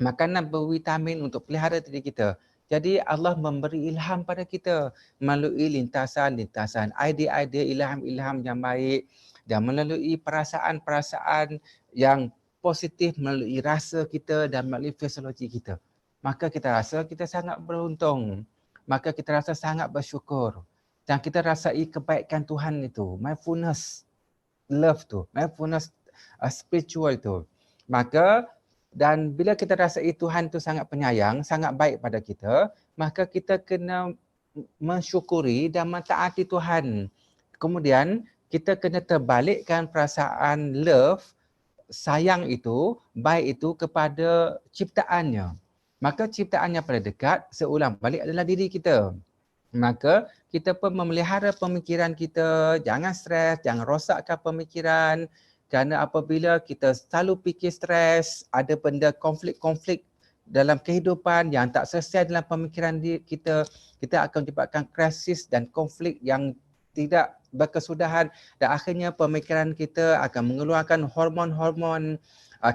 makanan bervitamin untuk pelihara diri kita. Jadi Allah memberi ilham pada kita melalui lintasan-lintasan, idea-idea, ilham-ilham yang baik, dan melalui perasaan-perasaan yang positif, melalui rasa kita dan melalui fisiologi kita. Maka kita rasa kita sangat beruntung. Maka kita rasa sangat bersyukur. Dan kita rasai kebaikan Tuhan itu, mindfulness love tu, mindfulness spiritual tu. Maka dan bila kita rasai Tuhan tu sangat penyayang, sangat baik pada kita, maka kita kena mensyukuri dan mentaati Tuhan. Kemudian kita kena terbalikkan perasaan love, sayang itu, baik itu kepada ciptaannya. Maka ciptaan yang pada dekat seulang balik adalah diri kita. Maka kita pun memelihara pemikiran kita, jangan stres, jangan rosakkan pemikiran. Kerana apabila kita selalu fikir stres, ada benda konflik-konflik dalam kehidupan yang tak selesai dalam pemikiran kita, kita akan menyebabkan krisis dan konflik yang tidak berkesudahan dan akhirnya pemikiran kita akan mengeluarkan hormon-hormon,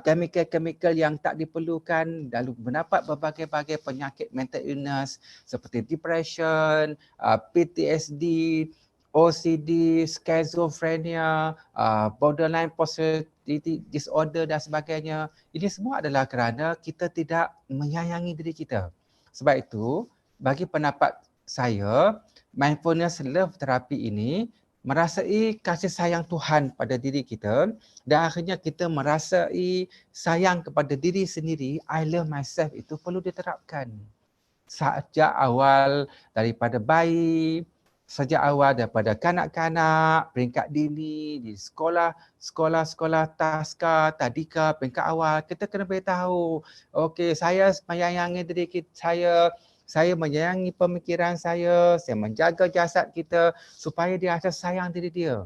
chemical-chemical yang tak diperlukan, lalu mendapat berbagai-bagai penyakit mental illness seperti depression, PTSD, OCD, schizophrenia, borderline personality disorder dan sebagainya. Ini semua adalah kerana kita tidak menyayangi diri kita. Sebab itu, bagi pendapat saya, mindfulness love therapy ini merasai kasih sayang Tuhan pada diri kita dan akhirnya kita merasai sayang kepada diri sendiri. I love myself itu perlu diterapkan. Sejak awal daripada bayi, sejak awal daripada kanak-kanak, peringkat dini, di sekolah taska, tadika, peringkat awal, kita kena beritahu, okey, saya menyayangi diri saya menyayangi pemikiran saya menjaga jasad kita supaya dia rasa sayang diri dia.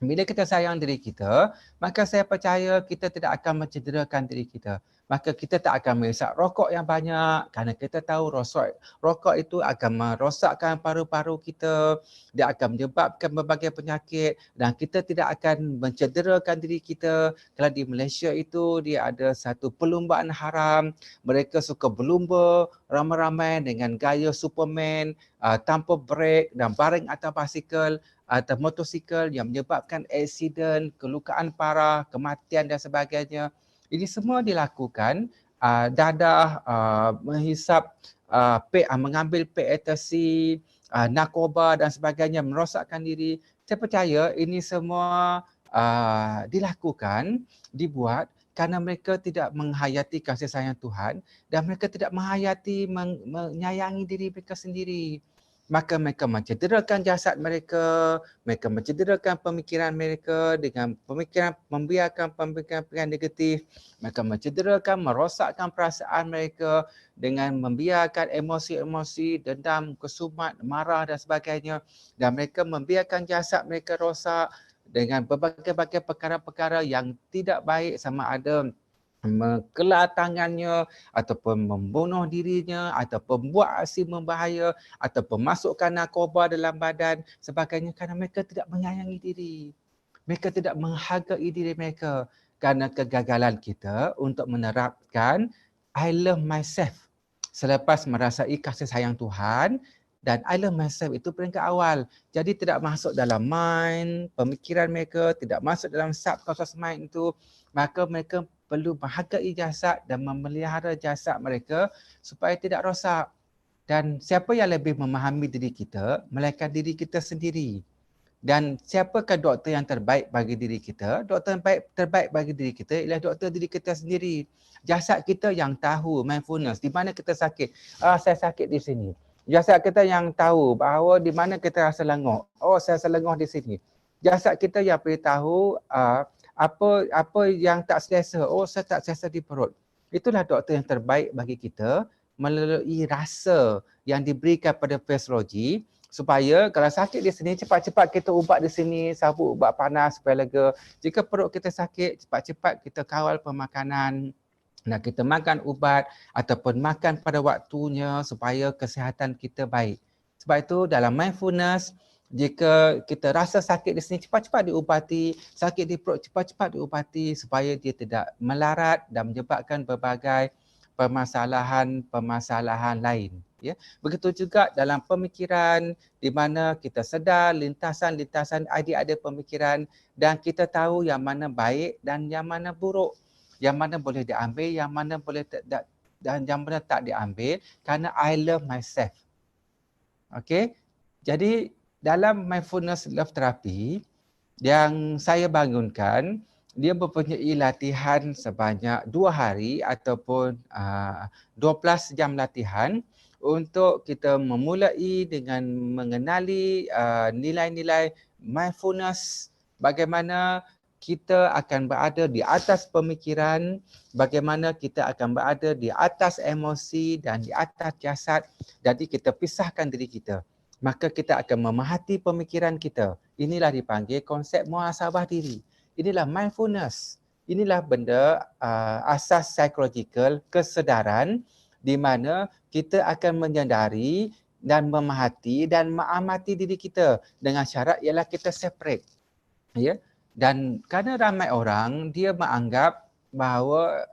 Bila kita sayang diri kita, maka saya percaya kita tidak akan mencederakan diri kita. Maka kita tak akan menghisap rokok yang banyak kerana kita tahu rokok itu akan merosakkan paru-paru kita, dia akan menyebabkan berbagai penyakit dan kita tidak akan mencederakan diri kita. Kalau di Malaysia itu dia ada satu perlumbaan haram, mereka suka berlumba ramai-ramai dengan gaya Superman, tanpa brek dan baring atas basikal atau motosikal yang menyebabkan aksiden, kelukaan parah, kematian dan sebagainya. Ini semua dilakukan dadah, menghisap mengambil pil ekstasi, narkoba dan sebagainya, merosakkan diri. Saya percaya ini semua dilakukan, dibuat kerana mereka tidak menghayati kasih sayang Tuhan dan mereka tidak menyayangi diri mereka sendiri. Maka mereka mencederakan jasad mereka mencederakan pemikiran mereka dengan membiarkan pemikiran negatif, mereka mencederakan, merosakkan perasaan mereka dengan membiarkan emosi-emosi, dendam, kesumat, marah dan sebagainya dan mereka membiarkan jasad mereka rosak dengan berbagai-bagai perkara-perkara yang tidak baik sama ada mengkelar tangannya ataupun membunuh dirinya ataupun buat aksi membahaya ataupun masukkan narkoba dalam badan sebagainya kerana mereka tidak menyayangi diri. Mereka tidak menghargai diri mereka kerana kegagalan kita untuk menerapkan I love myself selepas merasai kasih sayang Tuhan dan I love myself itu peringkat awal. Jadi tidak masuk dalam mind, pemikiran mereka, tidak masuk dalam subconscious mind itu, maka mereka perlu menghargai jasad dan memelihara jasad mereka supaya tidak rosak. Dan siapa yang lebih memahami diri kita, melainkan diri kita sendiri. Dan siapakah doktor yang terbaik bagi diri kita? Doktor yang terbaik bagi diri kita ialah doktor diri kita sendiri. Jasad kita yang tahu mindfulness, di mana kita sakit. Saya sakit di sini. Jasad kita yang tahu bahawa di mana kita rasa lengoh. Saya rasa lengoh di sini. Jasad kita yang beritahu apa yang tak selesa. Saya tak selesa di perut. Itulah doktor yang terbaik bagi kita melalui rasa yang diberikan pada fisiologi supaya kalau sakit di sini cepat-cepat kita ubat di sini, sabuk ubat panas supaya lega. Jika perut kita sakit, cepat-cepat kita kawal pemakanan. Nak kita makan ubat ataupun makan pada waktunya supaya kesihatan kita baik. Sebab itu dalam mindfulness, jika kita rasa sakit di sini, cepat-cepat diubati, sakit di perut cepat-cepat diubati supaya dia tidak melarat dan menyebabkan berbagai permasalahan lain. Ya. Begitu juga dalam pemikiran di mana kita sedar lintasan-lintasan idea pemikiran dan kita tahu yang mana baik dan yang mana buruk. Yang mana boleh diambil, yang mana boleh dan yang mana tak diambil kerana I love myself. Okey. Jadi dalam mindfulness love therapy yang saya bangunkan, dia mempunyai latihan sebanyak 2 hari ataupun 12 jam latihan untuk kita memulai dengan mengenali nilai-nilai mindfulness, bagaimana kita akan berada di atas pemikiran, bagaimana kita akan berada di atas emosi dan di atas jasad. Jadi kita pisahkan diri kita. Maka kita akan memahati pemikiran kita. Inilah dipanggil konsep muhasabah diri. Inilah mindfulness. Inilah benda asas psikologikal kesedaran di mana kita akan menyadari dan memahati dan mengamati diri kita dengan syarat ialah kita separate. Ya. Dan kerana ramai orang dia menganggap bahawa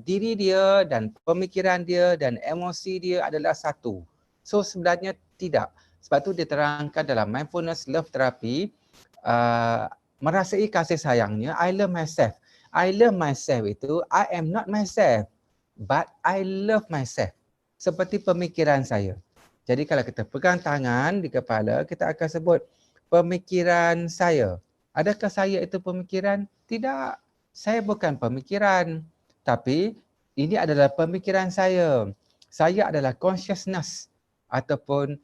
diri dia dan pemikiran dia dan emosi dia adalah satu. So sebenarnya tidak. Sebab tu diterangkan dalam mindfulness love therapy, merasai kasih sayangnya, I love myself. I love myself itu, I am not myself, but I love myself. Seperti pemikiran saya. Jadi kalau kita pegang tangan di kepala, kita akan sebut pemikiran saya. Adakah saya itu pemikiran? Tidak. Saya bukan pemikiran. Tapi ini adalah pemikiran saya. Saya adalah consciousness ataupun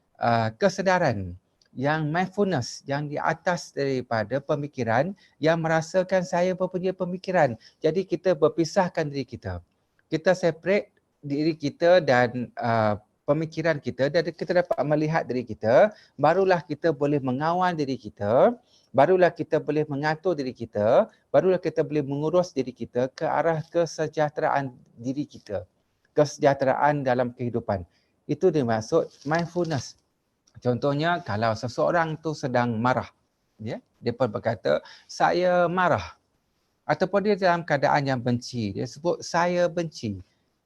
kesedaran yang mindfulness yang di atas daripada pemikiran yang merasakan saya mempunyai pemikiran. Jadi kita berpisahkan diri kita. Kita separate diri kita dan pemikiran kita dan kita dapat melihat diri kita, barulah kita boleh mengawal diri kita, barulah kita boleh mengatur diri kita, barulah kita boleh mengurus diri kita ke arah kesejahteraan diri kita, kesejahteraan dalam kehidupan. Itu dimaksud mindfulness. Contohnya kalau seseorang tu sedang marah, ya, dia pun berkata saya marah, ataupun dia dalam keadaan yang benci, dia sebut saya benci.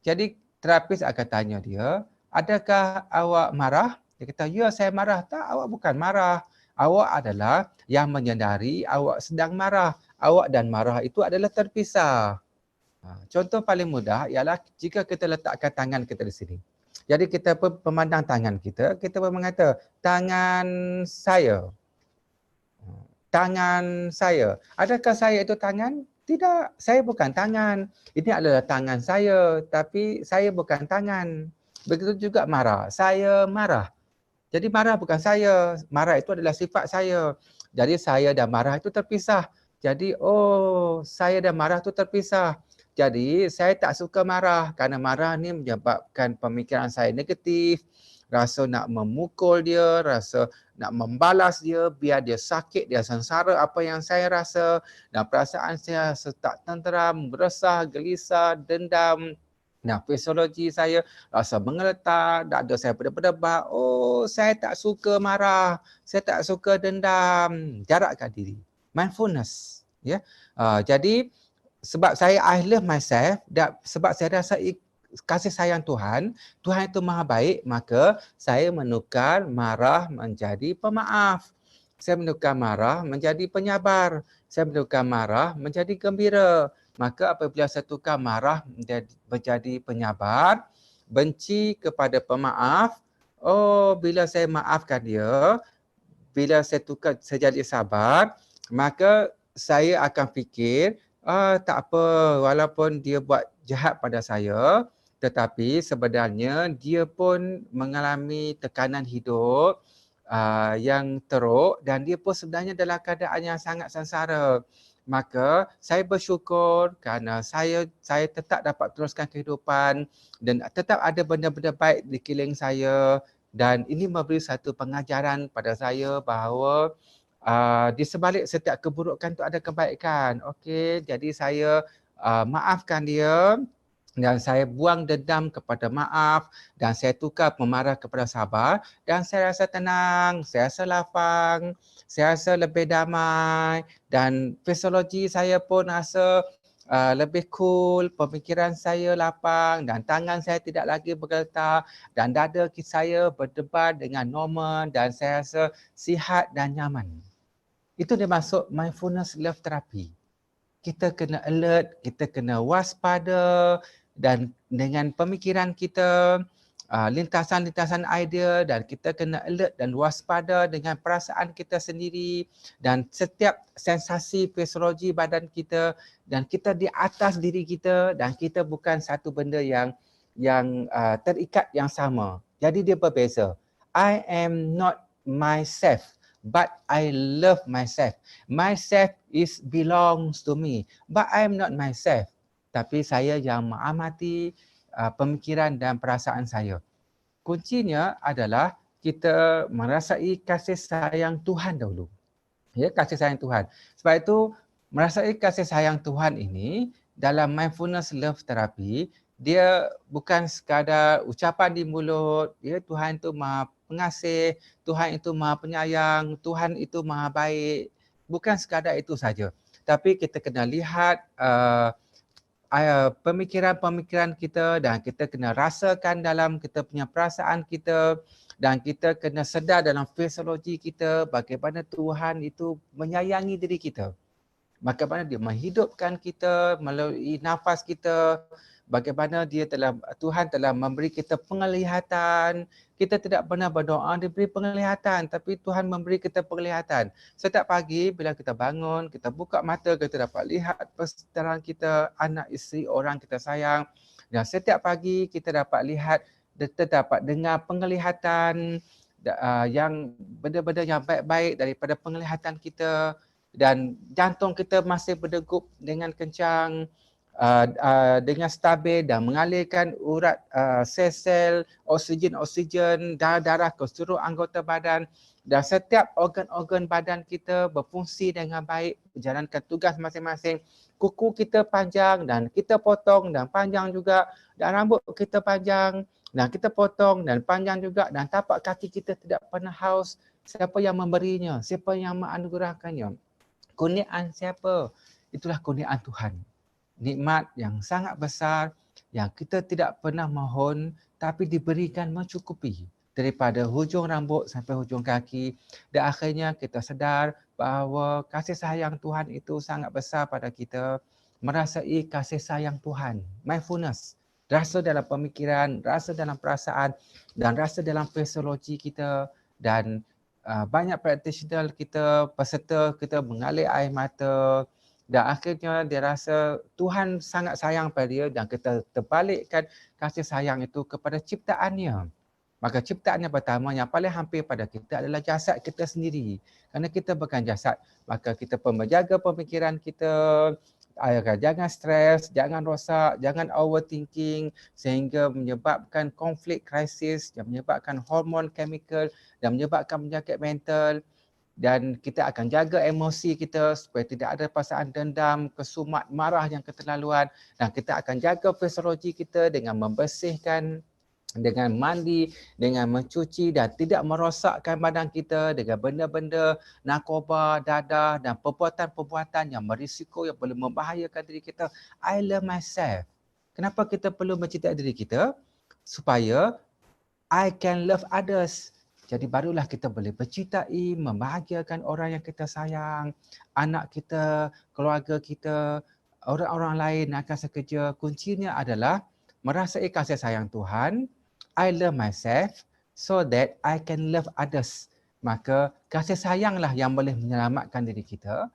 Jadi terapis akan tanya dia, adakah awak marah? Dia kata, ya saya marah. Tak, awak bukan marah. Awak adalah yang menyedari awak sedang marah. Awak dan marah itu adalah terpisah. Contoh paling mudah ialah jika kita letakkan tangan kita di sini. Jadi kita memandang tangan kita pun mengata, tangan saya. Tangan saya. Adakah saya itu tangan? Tidak, saya bukan tangan. Ini adalah tangan saya, tapi saya bukan tangan. Begitu juga marah. Saya marah. Jadi marah bukan saya. Marah itu adalah sifat saya. Jadi saya dan marah itu terpisah. Jadi saya dan marah itu terpisah. Jadi saya tak suka marah kerana marah ni menyebabkan pemikiran saya negatif, rasa nak memukul dia, rasa nak membalas dia, biar dia sakit, dia sengsara apa yang saya rasa, dan perasaan saya rasa tak tenteram, resah, gelisah, dendam. Nah, fisiologi saya rasa mengeletar, dada saya berdebar-debar. Saya tak suka marah, saya tak suka dendam. Jarakkan diri. Mindfulness. Ya. Jadi sebab saya I love myself, sebab saya rasa kasih sayang Tuhan, Tuhan itu maha baik, maka saya menukar marah menjadi pemaaf. Saya menukar marah menjadi penyabar. Saya menukar marah menjadi gembira. Maka apabila saya tukar marah menjadi penyabar, benci kepada pemaaf, bila saya maafkan dia, bila saya tukar saya jadi sabar, maka saya akan fikir, tak apa, walaupun dia buat jahat pada saya, tetapi sebenarnya dia pun mengalami tekanan hidup yang teruk dan dia pun sebenarnya dalam keadaan yang sangat sengsara. Maka saya bersyukur kerana saya tetap dapat teruskan kehidupan dan tetap ada benda-benda baik di sekeliling saya, dan ini memberi satu pengajaran pada saya bahawa di sebalik setiap keburukan tu ada kebaikan. Okey, jadi saya maafkan dia dan saya buang dendam kepada maaf dan saya tukar pemarah kepada sabar dan saya rasa tenang, saya rasa lapang, saya rasa lebih damai dan fisiologi saya pun rasa lebih cool, pemikiran saya lapang dan tangan saya tidak lagi bergetar dan dada saya berdebar dengan normal dan saya rasa sihat dan nyaman. Itu dimaksud mindfulness love therapy. Kita kena alert, kita kena waspada dan dengan pemikiran kita, lintasan-lintasan idea, dan kita kena alert dan waspada dengan perasaan kita sendiri dan setiap sensasi fisiologi badan kita, dan kita di atas diri kita dan kita bukan satu benda yang terikat yang sama. Jadi dia berbeza. I am not myself, but I love myself. Myself belongs to me, but I am not myself. Tapi saya yang mengamati pemikiran dan perasaan saya. Kuncinya adalah kita merasai kasih sayang Tuhan dahulu. Ya, kasih sayang Tuhan. Sebab itu merasai kasih sayang Tuhan ini dalam mindfulness love therapy, dia bukan sekadar ucapan di mulut, ya Tuhan itu Maha Pengasih, Tuhan itu Maha Penyayang, Tuhan itu Maha Baik. Bukan sekadar itu saja. Tapi kita kena lihat pemikiran-pemikiran kita dan kita kena rasakan dalam kita punya perasaan kita dan kita kena sedar dalam fisiologi kita bagaimana Tuhan itu menyayangi diri kita. Bagaimana dia menghidupkan kita melalui nafas kita, bagaimana Tuhan telah memberi kita penglihatan. Kita tidak pernah berdoa diberi penglihatan, tapi Tuhan memberi kita penglihatan. Setiap pagi bila kita bangun, kita buka mata, kita dapat lihat persekitaran kita, anak, isteri, orang kita sayang. Dan setiap pagi kita dapat lihat, kita dapat dengar penglihatan yang benda-benda yang baik-baik daripada penglihatan kita. Dan jantung kita masih berdegup dengan kencang, dengan stabil dan mengalirkan urat sel-sel, oksigen, darah ke seluruh anggota badan dan setiap organ-organ badan kita berfungsi dengan baik, menjalankan tugas masing-masing. Kuku kita panjang dan kita potong dan panjang juga, dan rambut kita panjang dan kita potong dan panjang juga, dan tapak kaki kita tidak pernah haus. Siapa yang memberinya? Siapa yang menganugerahkannya? Kurniaan siapa? Itulah kurniaan Tuhan. Nikmat yang sangat besar yang kita tidak pernah mohon tapi diberikan mencukupi daripada hujung rambut sampai hujung kaki. Dan akhirnya kita sedar bahawa kasih sayang Tuhan itu sangat besar pada kita. Merasai kasih sayang Tuhan, mindfulness, rasa dalam pemikiran, rasa dalam perasaan dan rasa dalam fisiologi kita. Dan banyak practitioner kita, peserta kita mengalir air mata dan akhirnya dia rasa Tuhan sangat sayang pada dia dan kita terbalikkan kasih sayang itu kepada ciptaannya. Maka ciptaan yang pertama yang paling hampir pada kita adalah jasad kita sendiri. Kerana kita bukan jasad, maka kita pun menjaga pemikiran kita. Jangan stres, jangan rosak, jangan overthinking sehingga menyebabkan konflik krisis, yang menyebabkan hormon chemical dan menyebabkan penyakit mental. Dan kita akan jaga emosi kita supaya tidak ada perasaan dendam, kesumat, marah yang keterlaluan. Dan kita akan jaga fisiologi kita dengan membersihkan, dengan mandi, dengan mencuci dan tidak merosakkan badan kita dengan benda-benda narkoba, dadah dan perbuatan-perbuatan yang berisiko yang boleh membahayakan diri kita. I love myself. Kenapa kita perlu mencintai diri kita? Supaya I can love others. Jadi barulah kita boleh bercintai, membahagiakan orang yang kita sayang, anak kita, keluarga kita, orang-orang lain akan sekerja. Kuncinya adalah merasai kasih sayang Tuhan. I love myself so that I can love others. Maka kasih sayanglah yang boleh menyelamatkan diri kita.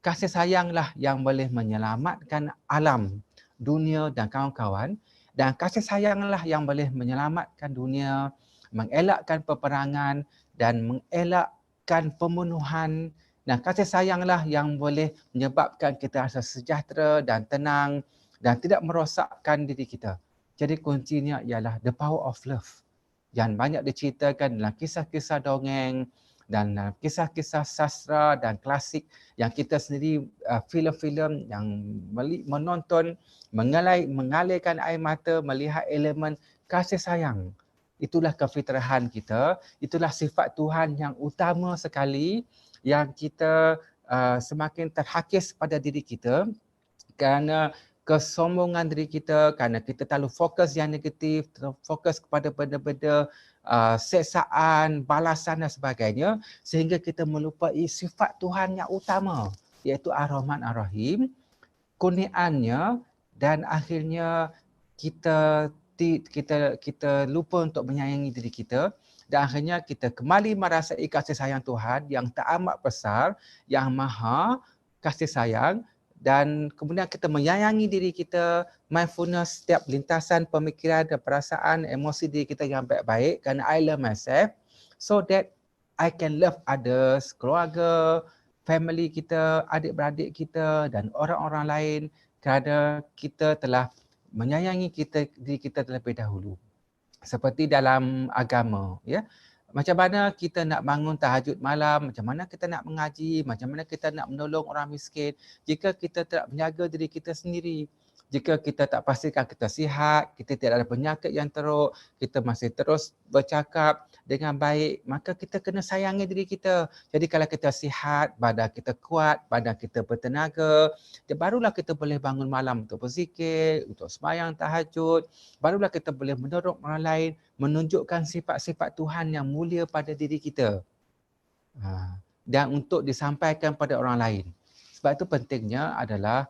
Kasih sayanglah yang boleh menyelamatkan alam, dunia dan kawan-kawan. Dan kasih sayanglah yang boleh menyelamatkan dunia, mengelakkan peperangan dan mengelakkan pembunuhan. Dan kasih sayanglah yang boleh menyebabkan kita rasa sejahtera dan tenang dan tidak merosakkan diri kita. Jadi kuncinya ialah the power of love yang banyak diceritakan dalam kisah-kisah dongeng dan kisah-kisah sastra dan klasik yang kita sendiri filem-filem yang menonton, mengalirkan air mata melihat elemen kasih sayang. Itulah kefitrahan kita, itulah sifat Tuhan yang utama sekali yang kita semakin terhakis pada diri kita kerana kesombongan diri kita, kerana kita terlalu fokus yang negatif, fokus kepada benda-benda seksaan, balasan dan sebagainya sehingga kita melupai sifat Tuhan yang utama iaitu Ar-Rahman Ar-Rahim, kurniaannya dan akhirnya kita lupa untuk menyayangi diri kita dan akhirnya kita kembali merasai kasih sayang Tuhan yang tak amat besar, yang maha kasih sayang. Dan kemudian kita menyayangi diri kita, mindfulness setiap lintasan pemikiran dan perasaan, emosi diri kita yang baik-baik kerana I love myself so that I can love others, keluarga, family kita, adik-beradik kita dan orang-orang lain kerana kita telah menyayangi diri kita terlebih dahulu. Seperti dalam agama, ya. Macam mana kita nak bangun tahajud malam, macam mana kita nak mengaji, macam mana kita nak menolong orang miskin jika kita tidak menjaga diri kita sendiri. Jika kita tak pastikan kita sihat, kita tidak ada penyakit yang teruk, kita masih terus bercakap dengan baik, maka kita kena sayangi diri kita. Jadi kalau kita sihat, badan kita kuat, badan kita bertenaga, barulah kita boleh bangun malam untuk berzikir, untuk sembahyang tahajud, barulah kita boleh mendorong orang lain, menunjukkan sifat-sifat Tuhan yang mulia pada diri kita. Dan untuk disampaikan pada orang lain. Sebab itu pentingnya adalah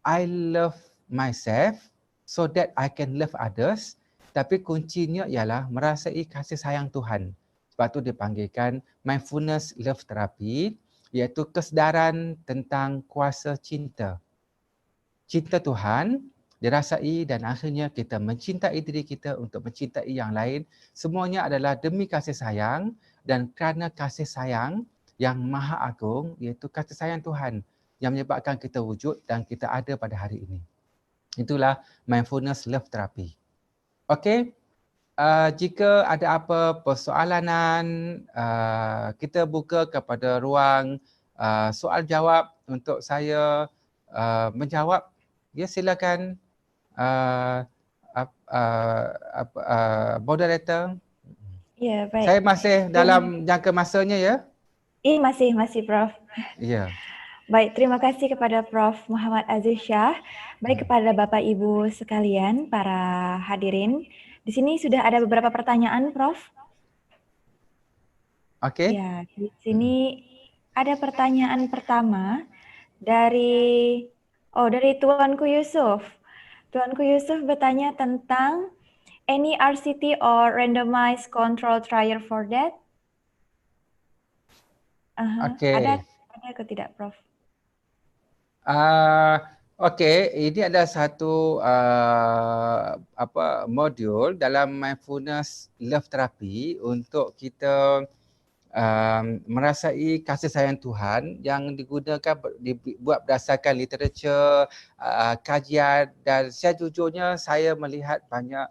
I love myself so that I can love others. Tapi kuncinya ialah merasai kasih sayang Tuhan. Sebab itu dipanggilkan mindfulness love therapy, iaitu kesedaran tentang kuasa cinta. Cinta Tuhan dirasai dan akhirnya kita mencintai diri kita untuk mencintai yang lain. Semuanya adalah demi kasih sayang dan kerana kasih sayang yang maha agung, iaitu kasih sayang Tuhan yang menyebabkan kita wujud dan kita ada pada hari ini. Itulah mindfulness love therapy. Okey, jika ada apa persoalanan, kita buka kepada ruang soal jawab untuk saya menjawab. Ya, silakan moderator. Ya, baik. Saya masih dalam jangka masanya ya? Masih Prof. Ya. Baik, terima kasih kepada Prof. Muhammad Aziz Shah. Baik, kepada Bapak Ibu sekalian, para hadirin. Di sini sudah ada beberapa pertanyaan, Prof. Okey. Ya, di sini ada pertanyaan pertama dari Tuanku Yusuf. Tuanku Yusuf bertanya tentang any RCT or randomized control trial for that? Okey. Ada atau tidak, Prof? Okey, ini ada satu modul dalam mindfulness love therapy untuk kita merasai kasih sayang Tuhan yang digunakan dibuat berdasarkan literature, kajian, dan sejujurnya saya melihat banyak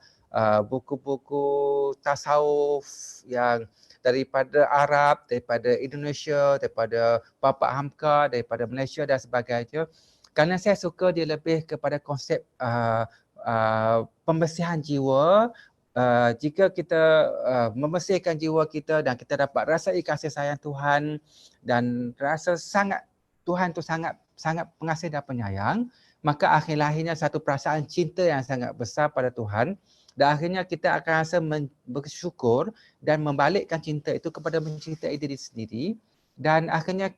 buku-buku tasawuf yang daripada Arab, daripada Indonesia, daripada Bapak Hamka, daripada Malaysia dan sebagainya. Kerana saya suka dia lebih kepada konsep pembersihan jiwa. Jika kita membersihkan jiwa kita dan kita dapat rasai kasih sayang Tuhan dan rasa sangat Tuhan tu sangat pengasih dan penyayang, maka akhir-akhirnya satu perasaan cinta yang sangat besar pada Tuhan dan akhirnya kita akan rasa bersyukur dan membalikkan cinta itu kepada mencintai diri sendiri dan akhirnya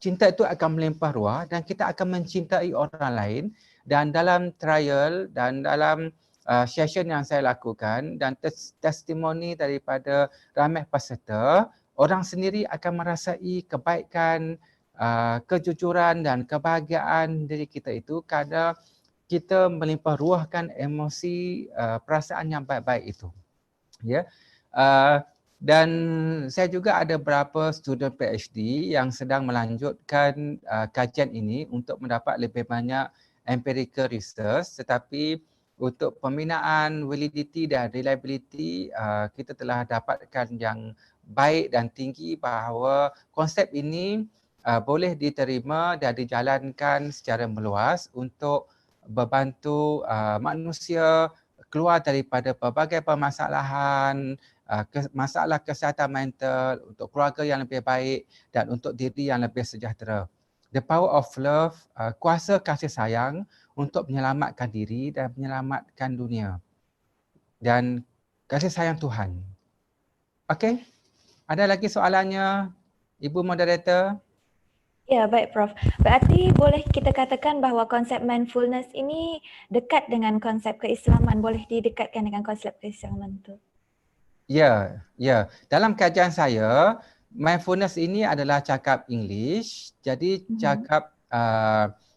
cinta itu akan melimpah ruah dan kita akan mencintai orang lain. Dan dalam trial dan dalam session yang saya lakukan dan testimoni daripada ramai peserta, orang sendiri akan merasai kebaikan, kejujuran dan kebahagiaan diri kita itu kerana kita melimpah ruahkan emosi, perasaan yang baik-baik itu. Ya. Dan saya juga ada beberapa student PhD yang sedang melanjutkan kajian ini untuk mendapat lebih banyak empirical research, tetapi untuk pembinaan validity dan reliability kita telah dapatkan yang baik dan tinggi bahawa konsep ini boleh diterima dan dijalankan secara meluas untuk membantu manusia keluar daripada pelbagai permasalahan, masalah kesihatan mental, untuk keluarga yang lebih baik dan untuk diri yang lebih sejahtera. The power of love, kuasa kasih sayang untuk menyelamatkan diri dan menyelamatkan dunia. Dan kasih sayang Tuhan. Okey, ada lagi soalannya, Ibu Moderator? Ya, baik Prof. Berarti boleh kita katakan bahawa konsep mindfulness ini dekat dengan konsep keislaman, boleh didekatkan dengan konsep keislaman itu? Ya. Dalam kajian saya, mindfulness ini adalah cakap English, jadi cakap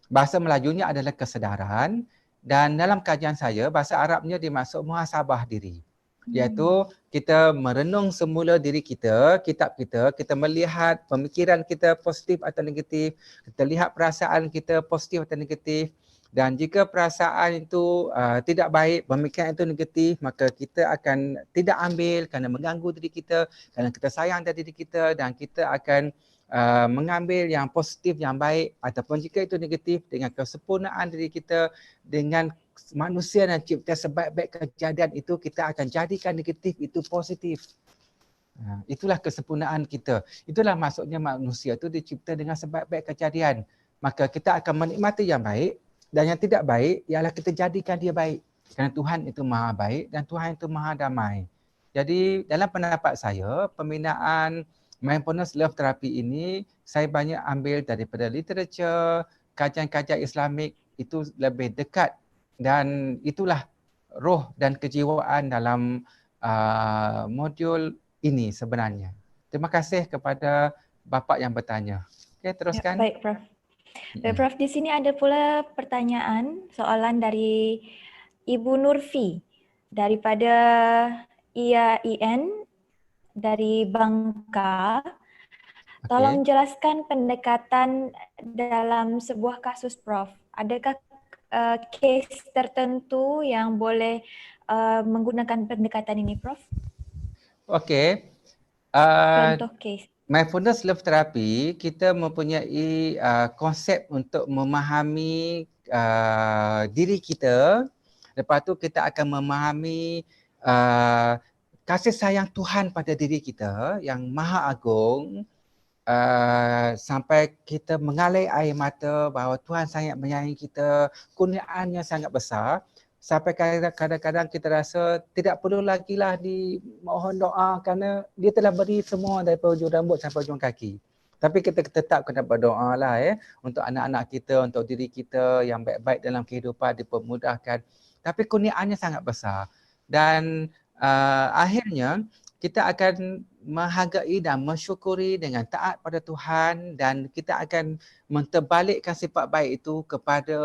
bahasa Melajunya adalah kesedaran dan dalam kajian saya, bahasa Arabnya dimaksud muhasabah diri. Iaitu kita merenung semula diri kita, kitab kita melihat pemikiran kita positif atau negatif, kita lihat perasaan kita positif atau negatif dan jika perasaan itu tidak baik, pemikiran itu negatif, maka kita akan tidak ambil kerana mengganggu diri kita, kerana kita sayang dari diri kita dan kita akan mengambil yang positif, yang baik, ataupun jika itu negatif, dengan kesempurnaan diri kita, dengan manusia dan cipta sebaik-baik kejadian itu, kita akan jadikan negatif itu positif. Itulah kesempurnaan kita. Itulah maksudnya manusia itu dicipta dengan sebaik-baik kejadian. Maka kita akan menikmati yang baik, dan yang tidak baik ialah kita jadikan dia baik. Kerana Tuhan itu maha baik dan Tuhan itu maha damai. Jadi dalam pendapat saya, pembinaan mindfulness love therapy ini saya banyak ambil daripada literature, kajian-kajian Islamik, itu lebih dekat, dan itulah roh dan kejiwaan dalam modul ini sebenarnya. Terima kasih kepada bapa yang bertanya. Okey, teruskan. Baik, Prof. Baik, Prof, di sini ada pula pertanyaan, soalan dari Ibu Nurfi daripada IAIN dari Bangka. Tolong jelaskan pendekatan dalam sebuah kasus, Prof. Adakah case tertentu yang boleh menggunakan pendekatan ini, Prof? Okey. Contoh case. Mindfulness love therapy, kita mempunyai konsep untuk memahami diri kita. Lepas tu kita akan memahami kasih sayang Tuhan pada diri kita yang maha agung, sampai kita mengalir air mata bahawa Tuhan sangat menyayangi kita, kurniaannya sangat besar, sampai kadang-kadang kita rasa tidak perlu lagi lah dimohon doa kerana dia telah beri semua daripada ujung rambut sampai ujung kaki. Tapi kita tetap kena berdoa lah untuk anak-anak kita, untuk diri kita yang baik-baik dalam kehidupan, dipermudahkan. Tapi kurniaannya sangat besar, dan akhirnya kita akan menghargai dan mensyukuri dengan taat pada Tuhan, dan kita akan menterbalikkan sifat baik itu kepada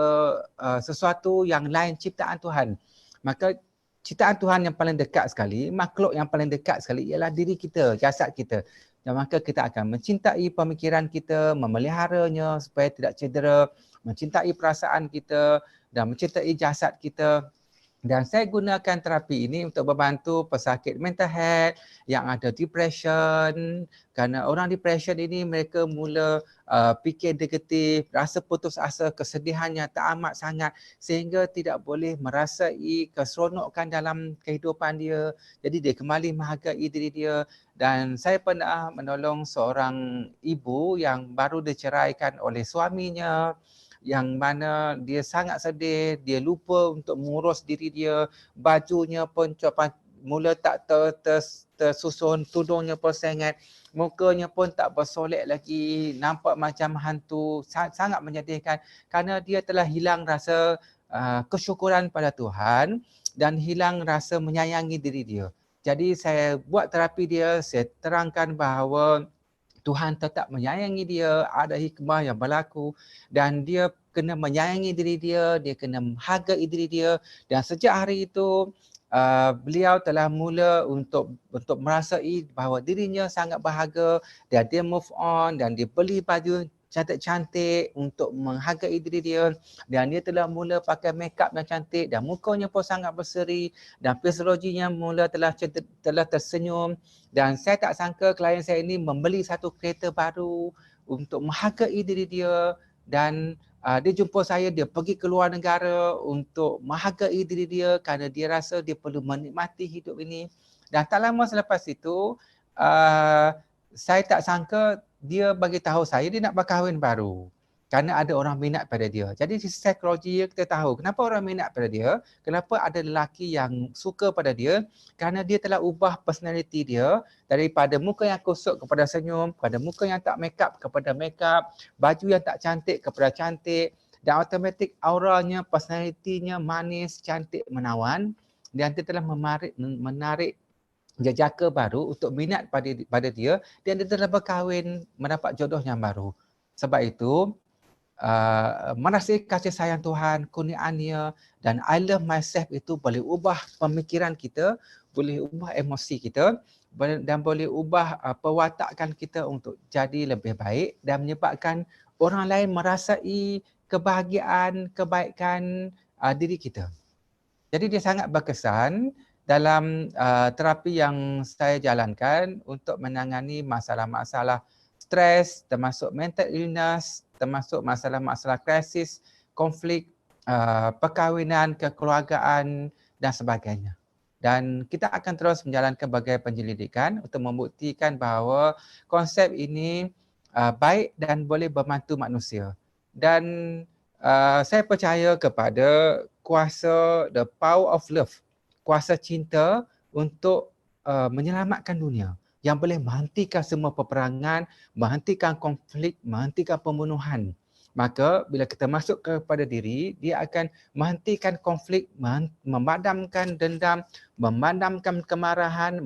sesuatu yang lain ciptaan Tuhan. Maka ciptaan Tuhan yang paling dekat sekali, makhluk yang paling dekat sekali ialah diri kita, jasad kita. Dan maka kita akan mencintai pemikiran kita, memeliharanya supaya tidak cedera, mencintai perasaan kita dan mencintai jasad kita. Dan saya gunakan terapi ini untuk membantu pesakit mental health yang ada depression. Kerana orang depression ini mereka mula fikir negatif, rasa putus asa, kesedihannya tak amat sangat sehingga tidak boleh merasai keseronokan dalam kehidupan dia. Jadi dia kembali menghargai diri dia. Dan saya pernah menolong seorang ibu yang baru diceraikan oleh suaminya, yang mana dia sangat sedih, dia lupa untuk mengurus diri dia, bajunya pun mula tak tersusun, tudungnya pun sengit, mukanya pun tak bersolek lagi, nampak macam hantu, sangat menyedihkan kerana dia telah hilang rasa kesyukuran pada Tuhan dan hilang rasa menyayangi diri dia. Jadi saya buat terapi dia, saya terangkan bahawa Tuhan tetap menyayangi dia, ada hikmah yang berlaku dan dia kena menyayangi diri dia, dia kena menghargai diri dia, dan sejak hari itu beliau telah mula untuk merasai bahawa dirinya sangat berharga, dan dia move on dan dia beli baju cantik-cantik untuk menghargai diri dia, dan dia telah mula pakai makeup yang cantik dan mukanya pun sangat berseri dan fisiologinya mula telah tersenyum. Dan saya tak sangka klien saya ini membeli satu kereta baru untuk menghargai diri dia, dan dia jumpa saya, dia pergi ke luar negara untuk menghargai diri dia kerana dia rasa dia perlu menikmati hidup ini. Dan tak lama selepas itu, saya tak sangka dia bagi tahu saya dia nak berkahwin baru kerana ada orang minat pada dia. Jadi sisi psikologi kita tahu kenapa orang minat pada dia, kenapa ada lelaki yang suka pada dia, kerana dia telah ubah personality dia daripada muka yang kusut kepada senyum, kepada muka yang tak make up kepada make up, baju yang tak cantik kepada cantik, dan automatik auranya, personality-nya manis, cantik, menawan, dan dia telah menarik jejaka baru untuk minat pada dia, dan dia telah berkahwin, mendapat jodoh yang baru. Sebab itu merasai kasih sayang Tuhan, kurniaannya, dan I love myself itu boleh ubah pemikiran kita, boleh ubah emosi kita, dan boleh ubah perwatakan kita untuk jadi lebih baik dan menyebabkan orang lain merasai kebahagiaan, kebaikan diri kita. Jadi dia sangat berkesan dalam terapi yang saya jalankan untuk menangani masalah-masalah stres, termasuk mental illness, termasuk masalah-masalah krisis, konflik, perkahwinan, kekeluargaan dan sebagainya. Dan kita akan terus menjalankan berbagai penyelidikan untuk membuktikan bahawa konsep ini baik dan boleh membantu manusia. Dan saya percaya kepada kuasa the power of love, kuasa cinta untuk menyelamatkan dunia yang boleh menghentikan semua peperangan, menghentikan konflik, menghentikan pembunuhan. Maka bila kita masuk kepada diri, dia akan menghentikan konflik, memadamkan dendam, memadamkan kemarahan,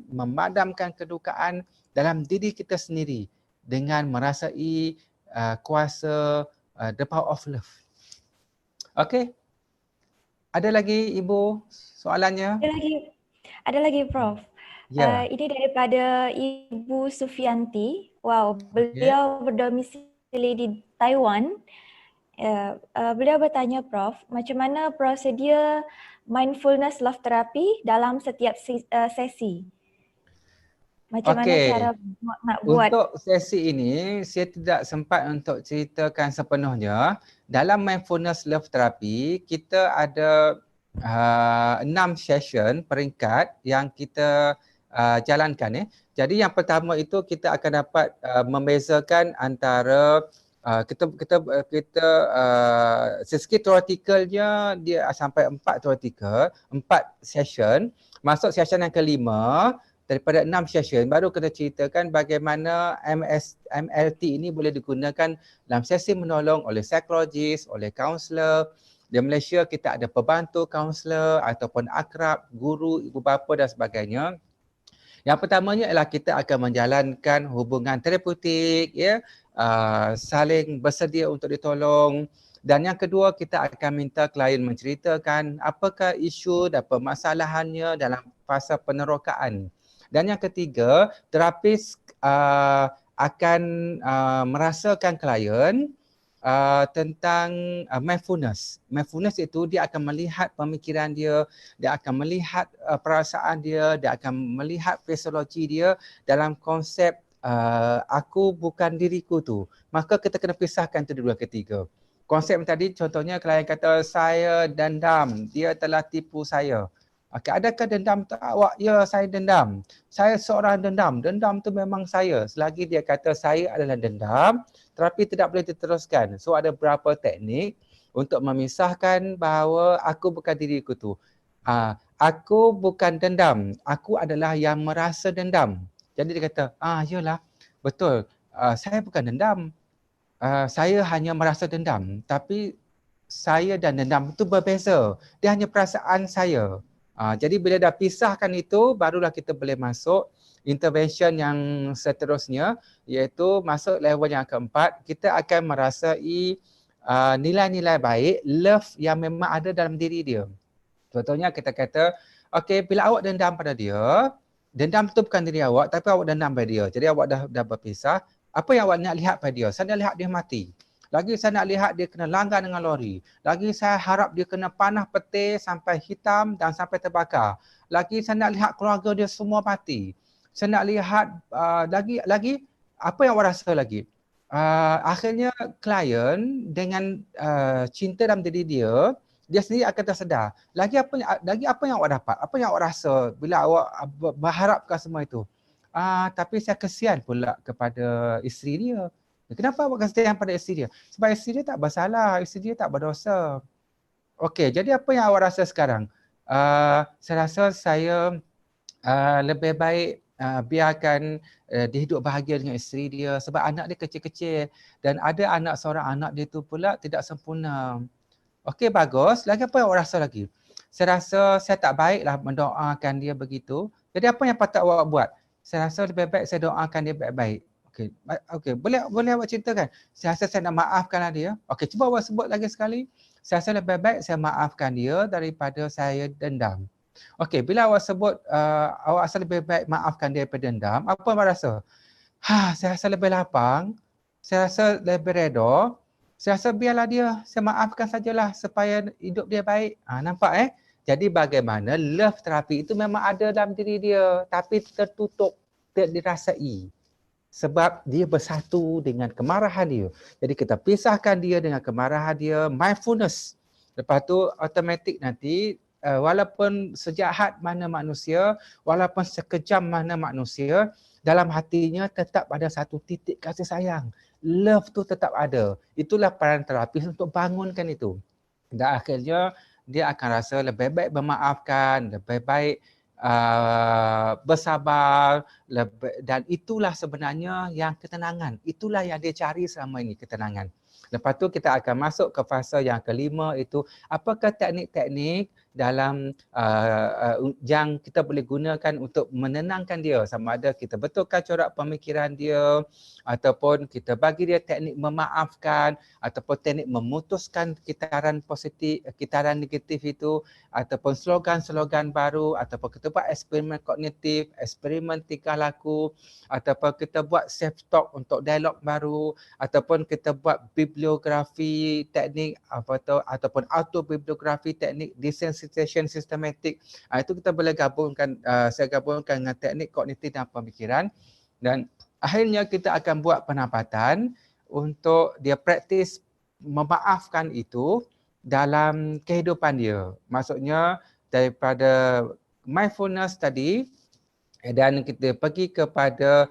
memadamkan kedukaan dalam diri kita sendiri dengan merasai kuasa the power of love. Okey. Ada lagi Ibu soalannya? Ada lagi Prof. Ya. Ini daripada Ibu Sufianti. Wow, beliau berdomisili di Taiwan. Beliau bertanya Prof, macam mana prosedur mindfulness love therapy dalam setiap sesi? Macam mana cara nak buat? Untuk sesi ini, saya tidak sempat untuk ceritakan sepenuhnya. Dalam mindfulness love therapy, kita ada 6 session peringkat yang kita jalankan. Jadi yang pertama itu kita akan dapat membezakan antara segi teoretikalnya dia sampai 4 teoretikal, 4 session. Masuk session yang kelima, daripada 6 session baru kita ceritakan bagaimana MLT ini boleh digunakan dalam sesi menolong oleh psikologis, oleh kaunselor. Di Malaysia kita ada pembantu kaunselor ataupun akrab, guru, ibu bapa dan sebagainya. Yang pertamanya ialah kita akan menjalankan hubungan terapeutik, saling bersedia untuk ditolong. Dan yang kedua, kita akan minta klien menceritakan apakah isu dan permasalahannya dalam fasa penerokaan. Dan yang ketiga, terapis akan merasakan klien tentang mindfulness. Mindfulness itu dia akan melihat pemikiran dia akan melihat perasaan dia akan melihat fisiologi dia dalam konsep aku bukan diriku tu. Maka kita kena pisahkan tu dua ketiga. Konsep tadi contohnya klien kata saya dendam, dia telah tipu saya. Okey, adakah dendam tu awak? Ya, saya dendam. Saya seorang dendam. Dendam tu memang saya. Selagi dia kata saya adalah dendam, terapi tidak boleh diteruskan. So ada beberapa teknik untuk memisahkan bahawa aku bukan diriku tu. Aku bukan dendam. Aku adalah yang merasa dendam. Jadi dia kata, yalah, betul. Saya bukan dendam. Saya hanya merasa dendam. Tapi saya dan dendam itu berbeza. Dia hanya perasaan saya. Jadi bila dah pisahkan itu, barulah kita boleh masuk intervention yang seterusnya, iaitu masuk level yang keempat. Kita akan merasai nilai-nilai baik, love yang memang ada dalam diri dia. Contohnya kita kata, okey, bila awak dendam pada dia, dendam itu bukan diri awak, tapi awak dendam pada dia. Jadi awak dah berpisah. Apa yang awak nak lihat pada dia? Saya nak lihat dia mati. Lagi saya nak lihat dia kena langgar dengan lori. Lagi saya harap dia kena panah petir sampai hitam dan sampai terbakar. Lagi saya nak lihat keluarga dia semua mati. Saya nak lihat lagi apa yang awak rasa lagi. Akhirnya klien dengan cinta dalam diri dia sendiri akan tersedar. Lagi apa yang awak dapat? Apa yang awak rasa bila awak berharapkan semua itu? Tapi saya kesian pula kepada isteri dia. Kenapa awak kasihan pada isteri dia? Sebab isteri dia tak bersalah, isteri dia tak berdosa. Okey, jadi apa yang awak rasa sekarang? Saya rasa saya lebih baik biarkan dia hidup bahagia dengan isteri dia sebab anak dia kecil-kecil dan ada seorang anak dia tu pula tidak sempurna. Okey, bagus. Lagi apa yang awak rasa lagi? Saya rasa saya tak baiklah mendoakan dia begitu. Jadi apa yang patut awak buat? Saya rasa lebih baik saya doakan dia baik-baik. Okey, boleh awak ceritakan? Saya rasa saya nak maafkanlah dia. Okey, cuba awak sebut lagi sekali. Saya rasa lebih baik saya maafkan dia daripada saya dendam. Okey, bila awak sebut awak rasa lebih baik maafkan dia daripada dendam, apa awak rasa? Saya rasa lebih lapang. Saya rasa lebih redha. Saya rasa biarlah dia, saya maafkan sajalah supaya hidup dia baik. Nampak Jadi bagaimana love terapi itu memang ada dalam diri dia tapi tertutup, tidak dirasai. sebab dia bersatu dengan kemarahan dia. Jadi kita pisahkan dia dengan kemarahan dia, mindfulness. Lepas tu automatik nanti walaupun sejahat mana manusia, walaupun sekejam mana manusia, dalam hatinya tetap ada satu titik kasih sayang. Love tu tetap ada. Itulah peran terapis untuk bangunkan itu. Dan akhirnya dia akan rasa lebih baik memaafkan, lebih baik bersabar, dan itulah sebenarnya yang ketenangan. Itulah yang dia cari selama ini, ketenangan. Lepas tu kita akan masuk ke fasa yang kelima, itu apakah teknik-teknik dalam yang kita boleh gunakan untuk menenangkan dia, sama ada kita betulkan corak pemikiran dia ataupun kita bagi dia teknik memaafkan ataupun teknik memutuskan kitaran positif, kitaran negatif itu, ataupun slogan-slogan baru, ataupun kita buat eksperimen kognitif, eksperimen tingkah laku, ataupun kita buat self-talk untuk dialog baru, ataupun kita buat bibliografi teknik ataupun autobibliografi teknik desensitization systematic. Itu kita boleh gabungkan, saya gabungkan dengan teknik kognitif dan pemikiran, dan akhirnya kita akan buat penempatan untuk dia praktis memaafkan itu dalam kehidupan dia. Maksudnya daripada mindfulness tadi dan kita pergi kepada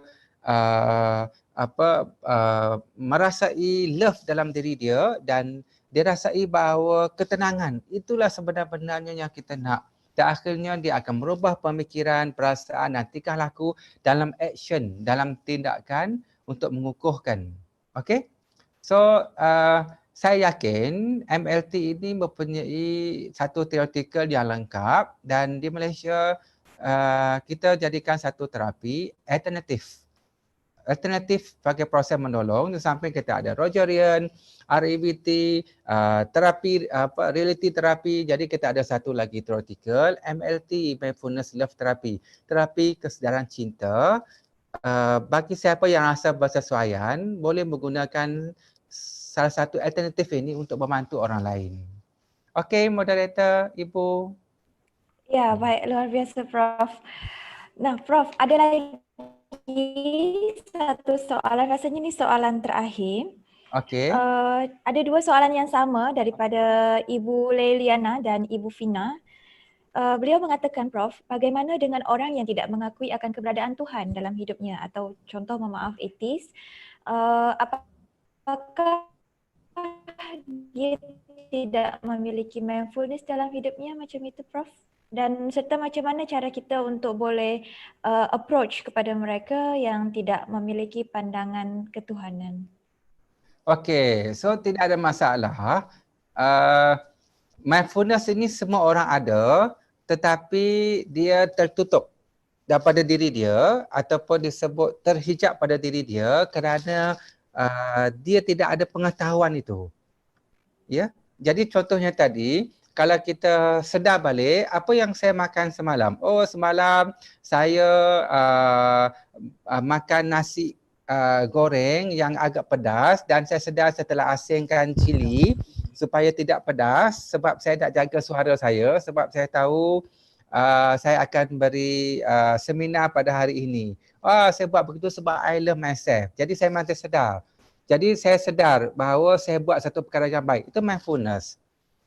merasai love dalam diri dia dan dia rasai bahawa ketenangan itulah sebenar-benarnya yang kita nak. Dan akhirnya dia akan merubah pemikiran, perasaan dan tingkah laku dalam action, dalam tindakan untuk mengukuhkan. Okay? So, saya yakin MLT ini mempunyai satu teoretikal yang lengkap dan di Malaysia kita jadikan satu terapi alternatif. Alternatif bagi proses menolong. Di samping kita ada Rogerian, REBT, terapi reality terapi. Jadi kita ada satu lagi teoretikal, MLT, Mindfulness Love Therapy. Terapi kesedaran cinta. Bagi siapa yang rasa bersesuaian boleh menggunakan salah satu alternatif ini untuk membantu orang lain. Okey, moderator, Ibu. Ya, baik. Luar biasa, Prof. Nah, Prof, ada lagi satu soalan. Rasanya ini soalan terakhir. Okey. Ada dua soalan yang sama daripada Ibu Leiliana dan Ibu Fina. Beliau mengatakan, Prof, bagaimana dengan orang yang tidak mengakui akan keberadaan Tuhan dalam hidupnya atau contoh memaaf ateis, apakah dia tidak memiliki mindfulness dalam hidupnya macam itu, Prof? Dan serta macam mana cara kita untuk boleh approach kepada mereka yang tidak memiliki pandangan ketuhanan? Okey, so tidak ada masalah. Mindfulness ini semua orang ada, tetapi dia tertutup daripada diri dia ataupun disebut terhijab pada diri dia kerana dia tidak ada pengetahuan itu. Ya, jadi contohnya tadi, kalau kita sedar balik, apa yang saya makan semalam? Oh, semalam saya makan nasi goreng yang agak pedas dan saya sedar setelah asingkan cili supaya tidak pedas sebab saya nak jaga suara saya, sebab saya tahu saya akan beri seminar pada hari ini. Saya buat begitu sebab I love myself. Jadi saya masih sedar. Jadi saya sedar bahawa saya buat satu perkara yang baik. Itu mindfulness.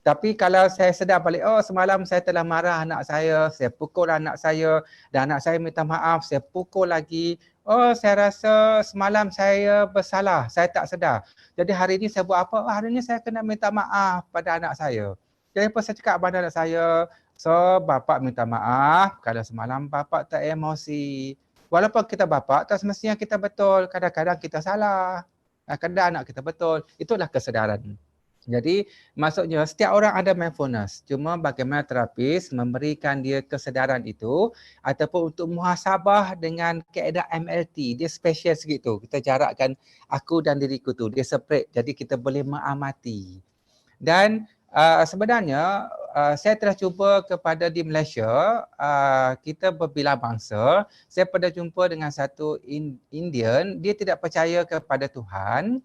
Tapi kalau saya sedar balik, oh semalam saya telah marah anak saya pukul anak saya dan anak saya minta maaf, saya pukul lagi. Oh saya rasa semalam saya bersalah, saya tak sedar. Jadi hari ini saya buat apa? Hari ini saya kena minta maaf pada anak saya. Jadi apa saya cakap pada anak saya, so bapa minta maaf kalau semalam bapa tak emosi. Walaupun kita bapa, tak semestinya kita betul. Kadang-kadang kita salah. Kadang anak kita betul. Itulah kesedaran. Jadi maksudnya setiap orang ada mindfulness. Cuma bagaimana terapis memberikan dia kesedaran itu ataupun untuk muhasabah dengan kaedah MLT. Dia special segitu. Kita jarakkan aku dan diriku tu. Dia separate. Jadi kita boleh mengamati. Dan sebenarnya saya telah cuba kepada di Malaysia, kita berbilang bangsa. Saya pernah jumpa dengan satu Indian, dia tidak percaya kepada Tuhan.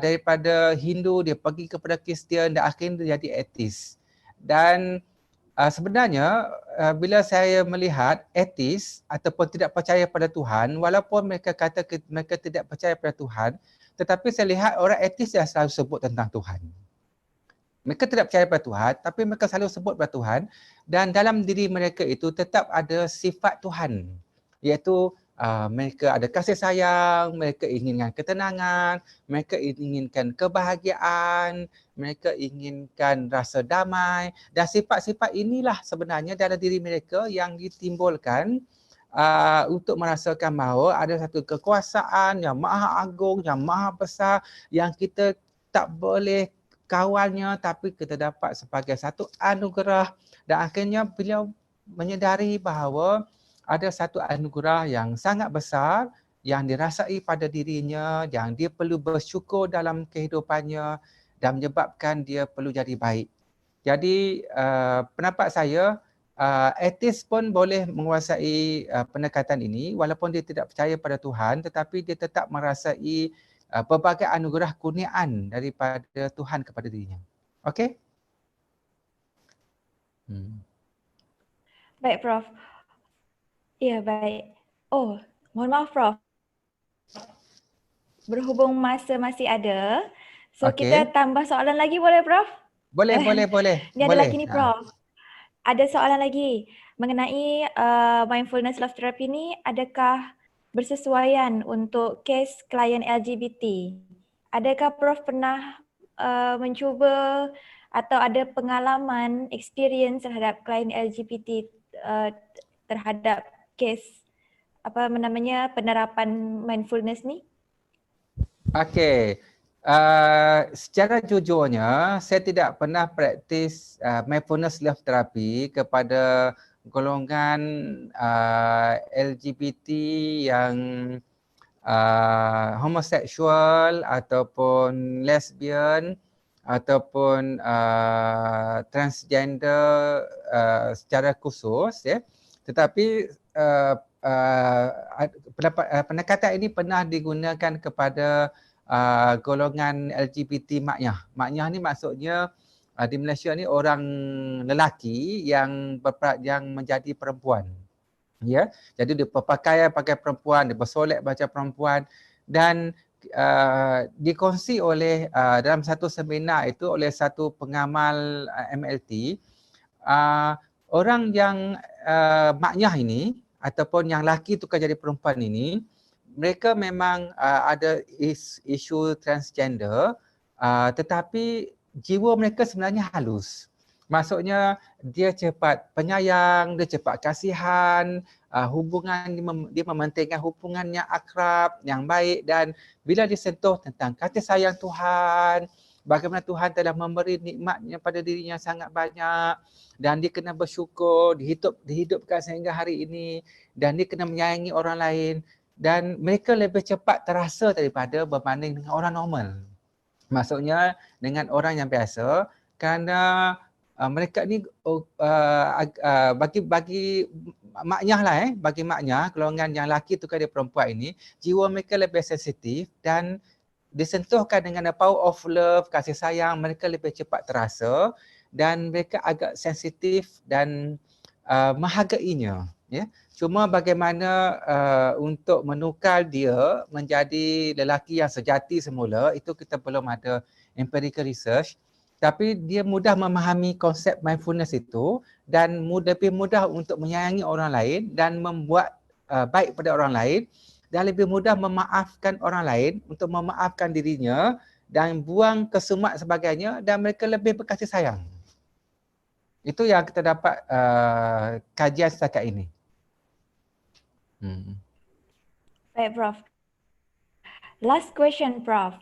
Daripada Hindu dia pergi kepada Kristian dan akhirnya dia jadi ateis. Dan sebenarnya bila saya melihat etis ataupun tidak percaya pada Tuhan, walaupun mereka kata mereka tidak percaya pada Tuhan, tetapi saya lihat orang etis yang selalu sebut tentang Tuhan. Mereka tidak percaya pada Tuhan, tapi mereka selalu sebut pada Tuhan, dan dalam diri mereka itu tetap ada sifat Tuhan, iaitu mereka ada kasih sayang, mereka inginkan ketenangan, mereka inginkan kebahagiaan, mereka inginkan rasa damai, dan sifat-sifat inilah sebenarnya dalam diri mereka yang ditimbulkan untuk merasakan bahawa ada satu kekuasaan yang maha agung, yang maha besar, yang kita tak boleh kawalnya, tapi kita dapat sebagai satu anugerah. Dan akhirnya beliau menyedari bahawa ada satu anugerah yang sangat besar yang dirasai pada dirinya, yang dia perlu bersyukur dalam kehidupannya dan menyebabkan dia perlu jadi baik. Jadi pendapat saya, etis pun boleh menguasai pendekatan ini walaupun dia tidak percaya pada Tuhan, tetapi dia tetap merasai pelbagai anugerah kurniaan daripada Tuhan kepada dirinya. Okey? Baik, Prof. Ya, baik. Oh, mohon maaf, Prof. Berhubung masa masih ada, so kita tambah soalan lagi boleh, Prof? Boleh. Ni ada lagi ni, Prof. Ada soalan lagi mengenai mindfulness love therapy ni, adakah bersesuaian untuk kes klien LGBT? Adakah Prof pernah mencuba atau ada pengalaman, experience terhadap klien LGBT terhadap kes penerapan mindfulness ni? Okey. Secara jujurnya, saya tidak pernah praktis mindfulness love therapy kepada golongan LGBT yang homoseksual ataupun lesbian ataupun transgender secara khusus, ya. Tetapi pendekatan ini pernah digunakan kepada golongan LGBT maknyah. Maknyah ni maksudnya di Malaysia ni orang lelaki yang menjadi perempuan. Ya, jadi dia berpakaian pakai perempuan, dia bersolek macam perempuan, dan dikongsi oleh dalam satu seminar itu oleh satu pengamal MLT, orang yang maknyah ini ataupun yang laki tukar jadi perempuan ini, mereka memang ada isu transgender, tetapi jiwa mereka sebenarnya halus. Maksudnya dia cepat penyayang, dia cepat kasihan, hubungan dia mementingkan hubungan yang akrab, yang baik, dan bila disentuh tentang kasih sayang Tuhan, bagaimana Tuhan telah memberi nikmatnya pada dirinya sangat banyak, dan dia kena bersyukur, dihidupkan sehingga hari ini, dan dia kena menyayangi orang lain, dan mereka lebih cepat terasa daripada berbanding dengan orang normal. Maksudnya dengan orang yang biasa, kerana mereka ni bagi maknyah lah, bagi maknyah, golongan yang laki tukar dia perempuan ini, jiwa mereka lebih sensitif dan disentuhkan dengan the power of love, kasih sayang, mereka lebih cepat terasa dan mereka agak sensitif dan menghargainya. Ya. Cuma bagaimana untuk menukar dia menjadi lelaki yang sejati semula, itu kita belum ada empirical research. Tapi dia mudah memahami konsep mindfulness itu dan lebih mudah untuk menyayangi orang lain dan membuat baik pada orang lain, dan lebih mudah memaafkan orang lain untuk memaafkan dirinya dan buang kesumat sebagainya, dan mereka lebih berkasih sayang. Itu yang kita dapat kajian setakat ini. Baik, Prof. Last question, Prof.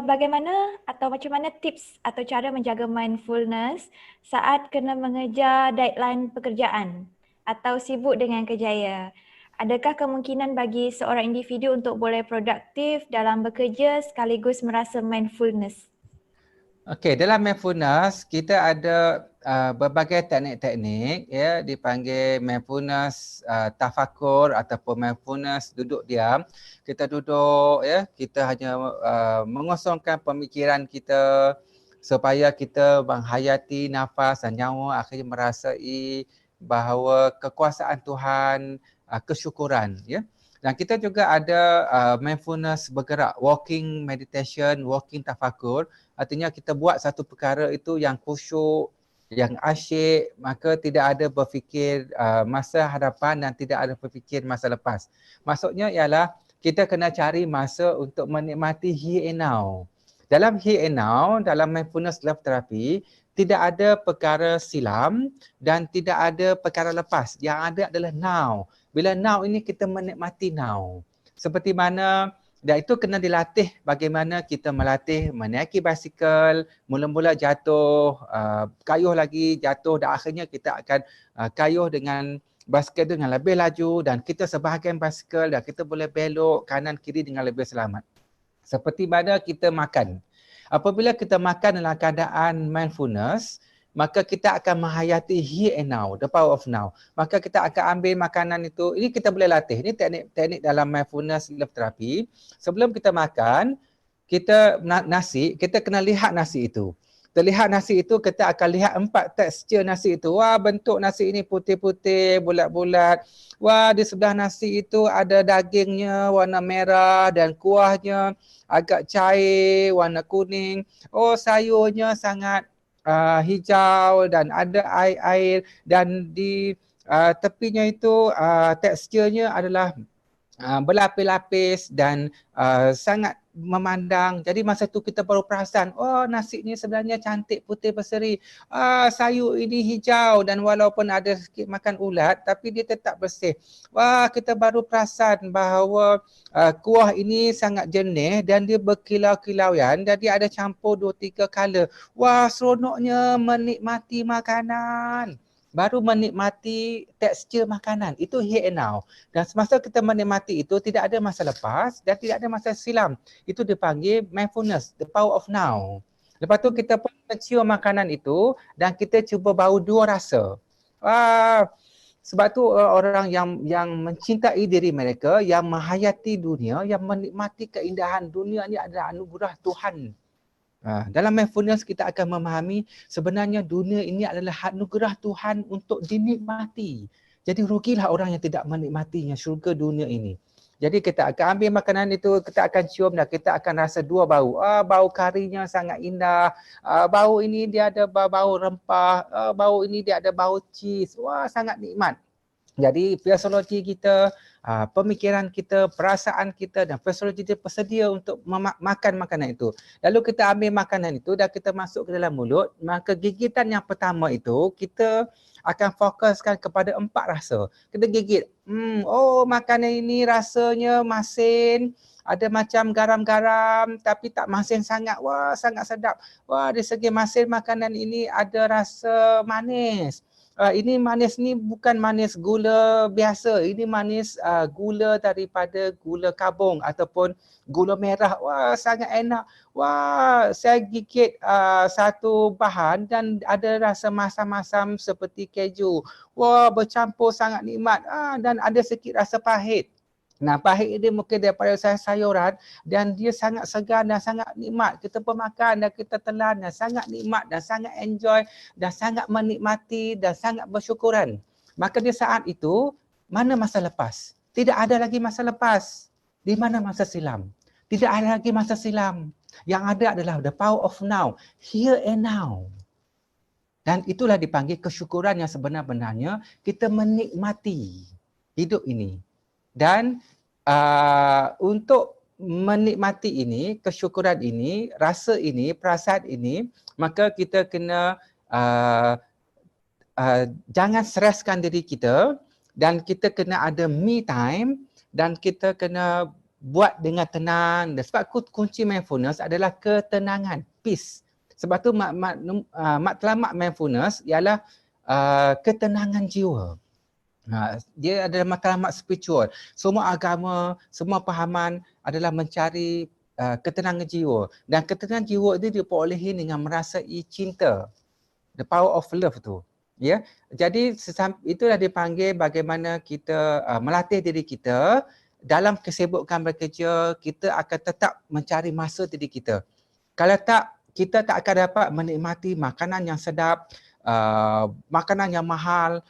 Bagaimana atau macam mana tips atau cara menjaga mindfulness saat kena mengejar deadline pekerjaan atau sibuk dengan kerjaya? Adakah kemungkinan bagi seorang individu untuk boleh produktif dalam bekerja sekaligus merasa mindfulness? Okey, dalam mindfulness kita ada berbagai teknik-teknik, ya, dipanggil mindfulness tafakur ataupun mindfulness duduk diam. Kita duduk, ya, kita hanya mengosongkan pemikiran kita supaya kita menghayati nafas dan nyawa, akhirnya merasai bahawa kekuasaan Tuhan, kesyukuran, ya. Dan kita juga ada mindfulness bergerak, walking meditation, walking tafakur. Artinya kita buat satu perkara itu yang khusyuk, yang asyik, maka tidak ada berfikir masa hadapan dan tidak ada berfikir masa lepas. Maksudnya ialah kita kena cari masa untuk menikmati here and now. Dalam here and now, dalam mindfulness love therapy, tidak ada perkara silam dan tidak ada perkara lepas. Yang ada adalah now. Bila now ini kita menikmati now. Seperti mana, dan itu kena dilatih bagaimana kita melatih menaiki basikal, mula-mula jatuh, kayuh lagi jatuh dan akhirnya kita akan kayuh dengan basikal dengan lebih laju dan kita sebahagian basikal dan kita boleh belok kanan kiri dengan lebih selamat. Seperti mana kita makan. Apabila kita makan dalam keadaan mindfulness, maka kita akan menghayati here and now, the power of now. Maka kita akan ambil makanan itu, ini kita boleh latih. Ini teknik dalam mindfulness love therapy. Sebelum kita makan, kita nasi, kita kena lihat nasi itu. Terlihat nasi itu, kita akan lihat 4 tekstur nasi itu. Wah, bentuk nasi ini putih-putih, bulat-bulat. Wah, di sebelah nasi itu ada dagingnya warna merah dan kuahnya agak cair, warna kuning. Oh, sayurnya sangat hijau dan ada air-air dan di tepinya itu teksturnya adalah berlapis-lapis dan sangat memandang. Jadi masa tu kita baru perasan, oh nasi ni sebenarnya cantik, putih berseri. Sayur ini hijau dan walaupun ada sikit makan ulat tapi dia tetap bersih. Wah, kita baru perasan bahawa kuah ini sangat jernih dan dia berkilau-kilauan dan dia ada campur 2-3 color. Wah, seronoknya menikmati makanan. Baru menikmati tekstur makanan. Itu here and now. Dan semasa kita menikmati itu, tidak ada masa lepas dan tidak ada masa silam. Itu dipanggil mindfulness, the power of now. Lepas tu kita pun mencium makanan itu dan kita cuba bau 2 rasa. Sebab tu orang yang mencintai diri mereka, yang menghayati dunia, yang menikmati keindahan dunia ni adalah anugerah Tuhan. Dalam mindfulness kita akan memahami sebenarnya dunia ini adalah anugerah Tuhan untuk dinikmati. Jadi rugilah orang yang tidak menikmatinya, syurga dunia ini. Jadi kita akan ambil makanan itu, kita akan cium dan kita akan rasa 2 bau. Bau karinya sangat indah. Bau ini dia ada bau rempah. Bau ini dia ada bau cheese. Wah, sangat nikmat. Jadi fisiologi kita, pemikiran kita, perasaan kita dan fisiologi kita bersedia untuk makan makanan itu. Lalu kita ambil makanan itu dan kita masuk ke dalam mulut, maka gigitan yang pertama itu kita akan fokuskan kepada 4 rasa. Kita gigit, oh makanan ini rasanya masin, ada macam garam-garam tapi tak masin sangat. Wah, sangat sedap. Wah, dari segi masin makanan ini ada rasa manis. Ini manis ni bukan manis gula biasa. Ini manis gula daripada gula kabung ataupun gula merah. Wah, sangat enak. Wah, saya gigit satu bahan dan ada rasa masam-masam seperti keju. Wah, bercampur sangat nikmat. Dan ada sikit rasa pahit. Nah, pahit dia mungkin daripada sayuran dan dia sangat segar dan sangat nikmat. Kita pemakan dan kita telan dan sangat nikmat dan sangat enjoy dan sangat menikmati dan sangat bersyukuran. Maka di saat itu, mana masa lepas? Tidak ada lagi masa lepas. Di mana masa silam? Tidak ada lagi masa silam. Yang ada adalah the power of now, here and now. Dan itulah dipanggil kesyukuran yang sebenar-benarnya kita menikmati hidup ini. Dan untuk menikmati ini, kesyukuran ini, rasa ini, perasaan ini, maka kita kena jangan streskan diri kita dan kita kena ada me time dan kita kena buat dengan tenang. Dan sebab kunci mindfulness adalah ketenangan, peace. Sebab tu matlamat mindfulness ialah ketenangan jiwa. Dia adalah matlamat spiritual. Semua agama, semua pahaman adalah mencari ketenangan jiwa. Dan ketenangan jiwa itu diperolehi dengan merasai cinta. The power of love tu. Ya. Jadi itulah dipanggil bagaimana kita melatih diri kita dalam kesibukan bekerja, kita akan tetap mencari masa diri kita. Kalau tak, kita tak akan dapat menikmati makanan yang sedap, makanan yang mahal,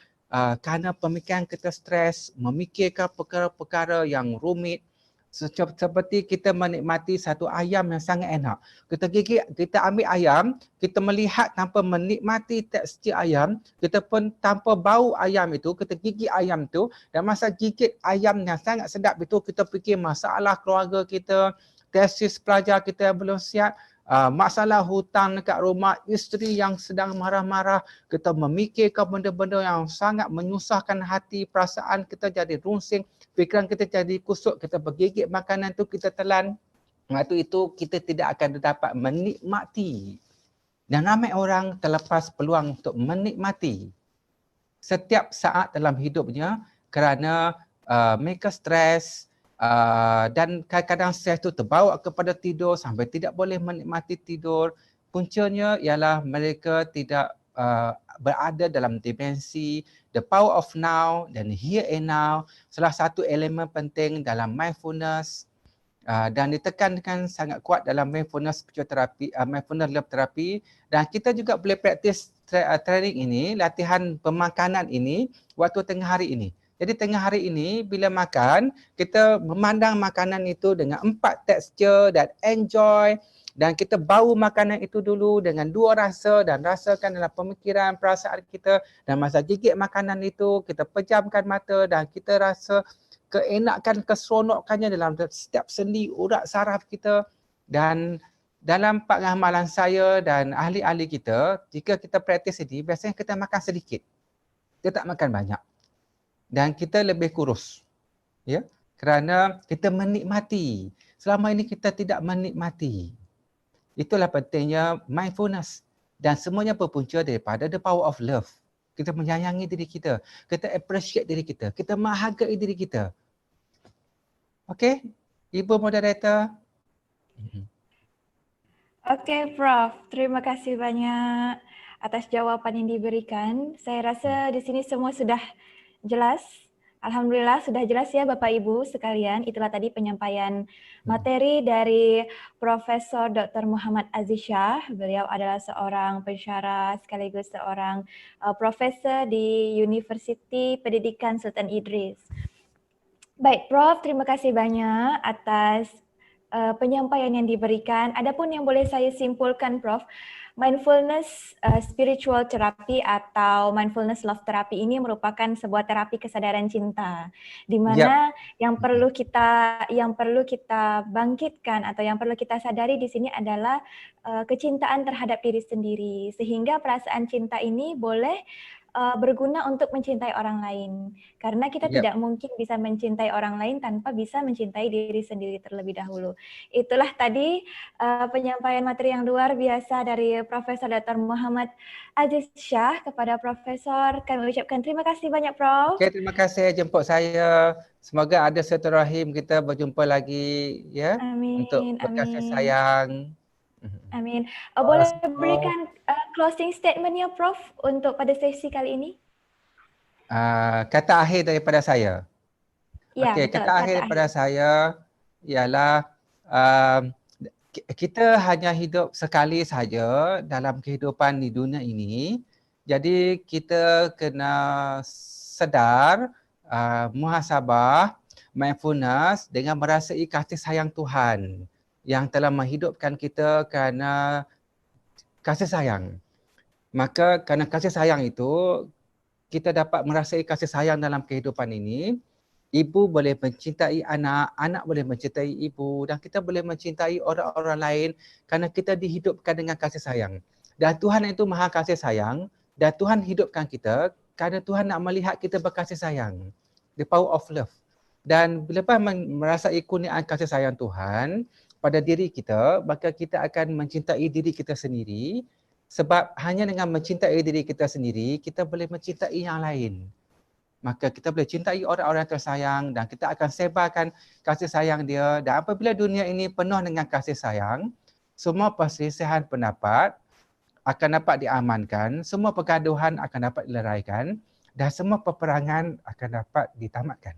kerana pemikiran kita stres, memikirkan perkara-perkara yang rumit. Seperti kita menikmati satu ayam yang sangat enak. Kita gigit, kita ambil ayam, kita melihat tanpa menikmati tekstur ayam, kita pun tanpa bau ayam itu, kita gigit ayam tu, dan masa gigit ayam yang sangat sedap itu, kita fikir masalah keluarga kita, tesis pelajar kita yang belum siap, masalah hutang dekat rumah, isteri yang sedang marah-marah, kita memikirkan benda-benda yang sangat menyusahkan hati, perasaan kita jadi runsing, fikiran kita jadi kusut, kita bergigit makanan tu, kita telan. Waktu itu kita tidak akan dapat menikmati. Dan ramai orang terlepas peluang untuk menikmati setiap saat dalam hidupnya kerana mereka stres, dan kadang-kadang stres itu terbawa kepada tidur sampai tidak boleh menikmati tidur. Puncanya ialah mereka tidak berada dalam dimensi the power of now dan here and now. Salah satu elemen penting dalam mindfulness dan ditekankan sangat kuat dalam mindfulness physioterapi, mindfulness love therapy, dan kita juga boleh praktis training ini, latihan pemakanan ini waktu tengah hari ini. Jadi tengah hari ini bila makan, kita memandang makanan itu dengan 4 tekstur dan enjoy, dan kita bau makanan itu dulu dengan 2 rasa dan rasakan dalam pemikiran, perasaan kita, dan masa gigit makanan itu kita pejamkan mata dan kita rasa keenakan, keseronokannya dalam setiap sendi urat saraf kita. Dan dalam pengamalan saya dan ahli-ahli kita, jika kita praktis ini, biasanya kita makan sedikit. Kita tak makan banyak. Dan kita lebih kurus. Ya, kerana kita menikmati. Selama ini kita tidak menikmati. Itulah pentingnya mindfulness. Dan semuanya berpunca daripada the power of love. Kita menyayangi diri kita. Kita appreciate diri kita. Kita menghargai diri kita. Okey, Ibu Moderator. Okey, Prof. Terima kasih banyak atas jawapan yang diberikan. Saya rasa di sini semua sudah jelas. Alhamdulillah sudah jelas ya Bapak Ibu sekalian. Itulah tadi penyampaian materi dari Profesor Dr. Muhammad Aziz Shah. Beliau adalah seorang pensyarah sekaligus seorang profesor di Universiti Pendidikan Sultan Idris. Baik, Prof, terima kasih banyak atas penyampaian yang diberikan. Adapun yang boleh saya simpulkan, Prof, mindfulness spiritual therapy atau mindfulness love therapy ini merupakan sebuah terapi kesadaran cinta, di mana yang perlu kita bangkitkan atau yang perlu kita sadari di sini adalah kecintaan terhadap diri sendiri, sehingga perasaan cinta ini boleh berguna untuk mencintai orang lain. Karena kita tidak mungkin bisa mencintai orang lain tanpa bisa mencintai diri sendiri terlebih dahulu. Itulah tadi penyampaian materi yang luar biasa dari Profesor Dr. Muhammad Aziz Shah. Kepada Profesor, kami ucapkan terima kasih banyak, Prof. Okay, terima kasih jemput saya. Semoga ada silaturahim kita berjumpa lagi ya. Amin, untuk berkasih sayang. Amin. Boleh berikan closing statement-nya, Prof, untuk pada sesi kali ini? Kata akhir daripada saya. Ya, Okey, betul, kata akhir daripada saya ialah kita hanya hidup sekali saja dalam kehidupan di dunia ini. Jadi kita kena sedar, muhasabah, mindfulness dengan merasai kasih sayang Tuhan yang telah menghidupkan kita kerana kasih sayang. Maka kerana kasih sayang itu, kita dapat merasai kasih sayang dalam kehidupan ini. Ibu boleh mencintai anak, anak boleh mencintai ibu, dan kita boleh mencintai orang-orang lain kerana kita dihidupkan dengan kasih sayang. Dan Tuhan itu maha kasih sayang, dan Tuhan hidupkan kita kerana Tuhan nak melihat kita berkasih sayang. The power of love. Dan lepas merasai kurniaan kasih sayang Tuhan pada diri kita, maka kita akan mencintai diri kita sendiri. Sebab hanya dengan mencintai diri kita sendiri, kita boleh mencintai yang lain. Maka kita boleh cintai orang-orang tersayang dan kita akan sebarkan kasih sayang dia. Dan apabila dunia ini penuh dengan kasih sayang, semua perselisihan pendapat akan dapat diamankan, semua pergaduhan akan dapat dileraikan dan semua peperangan akan dapat ditamatkan.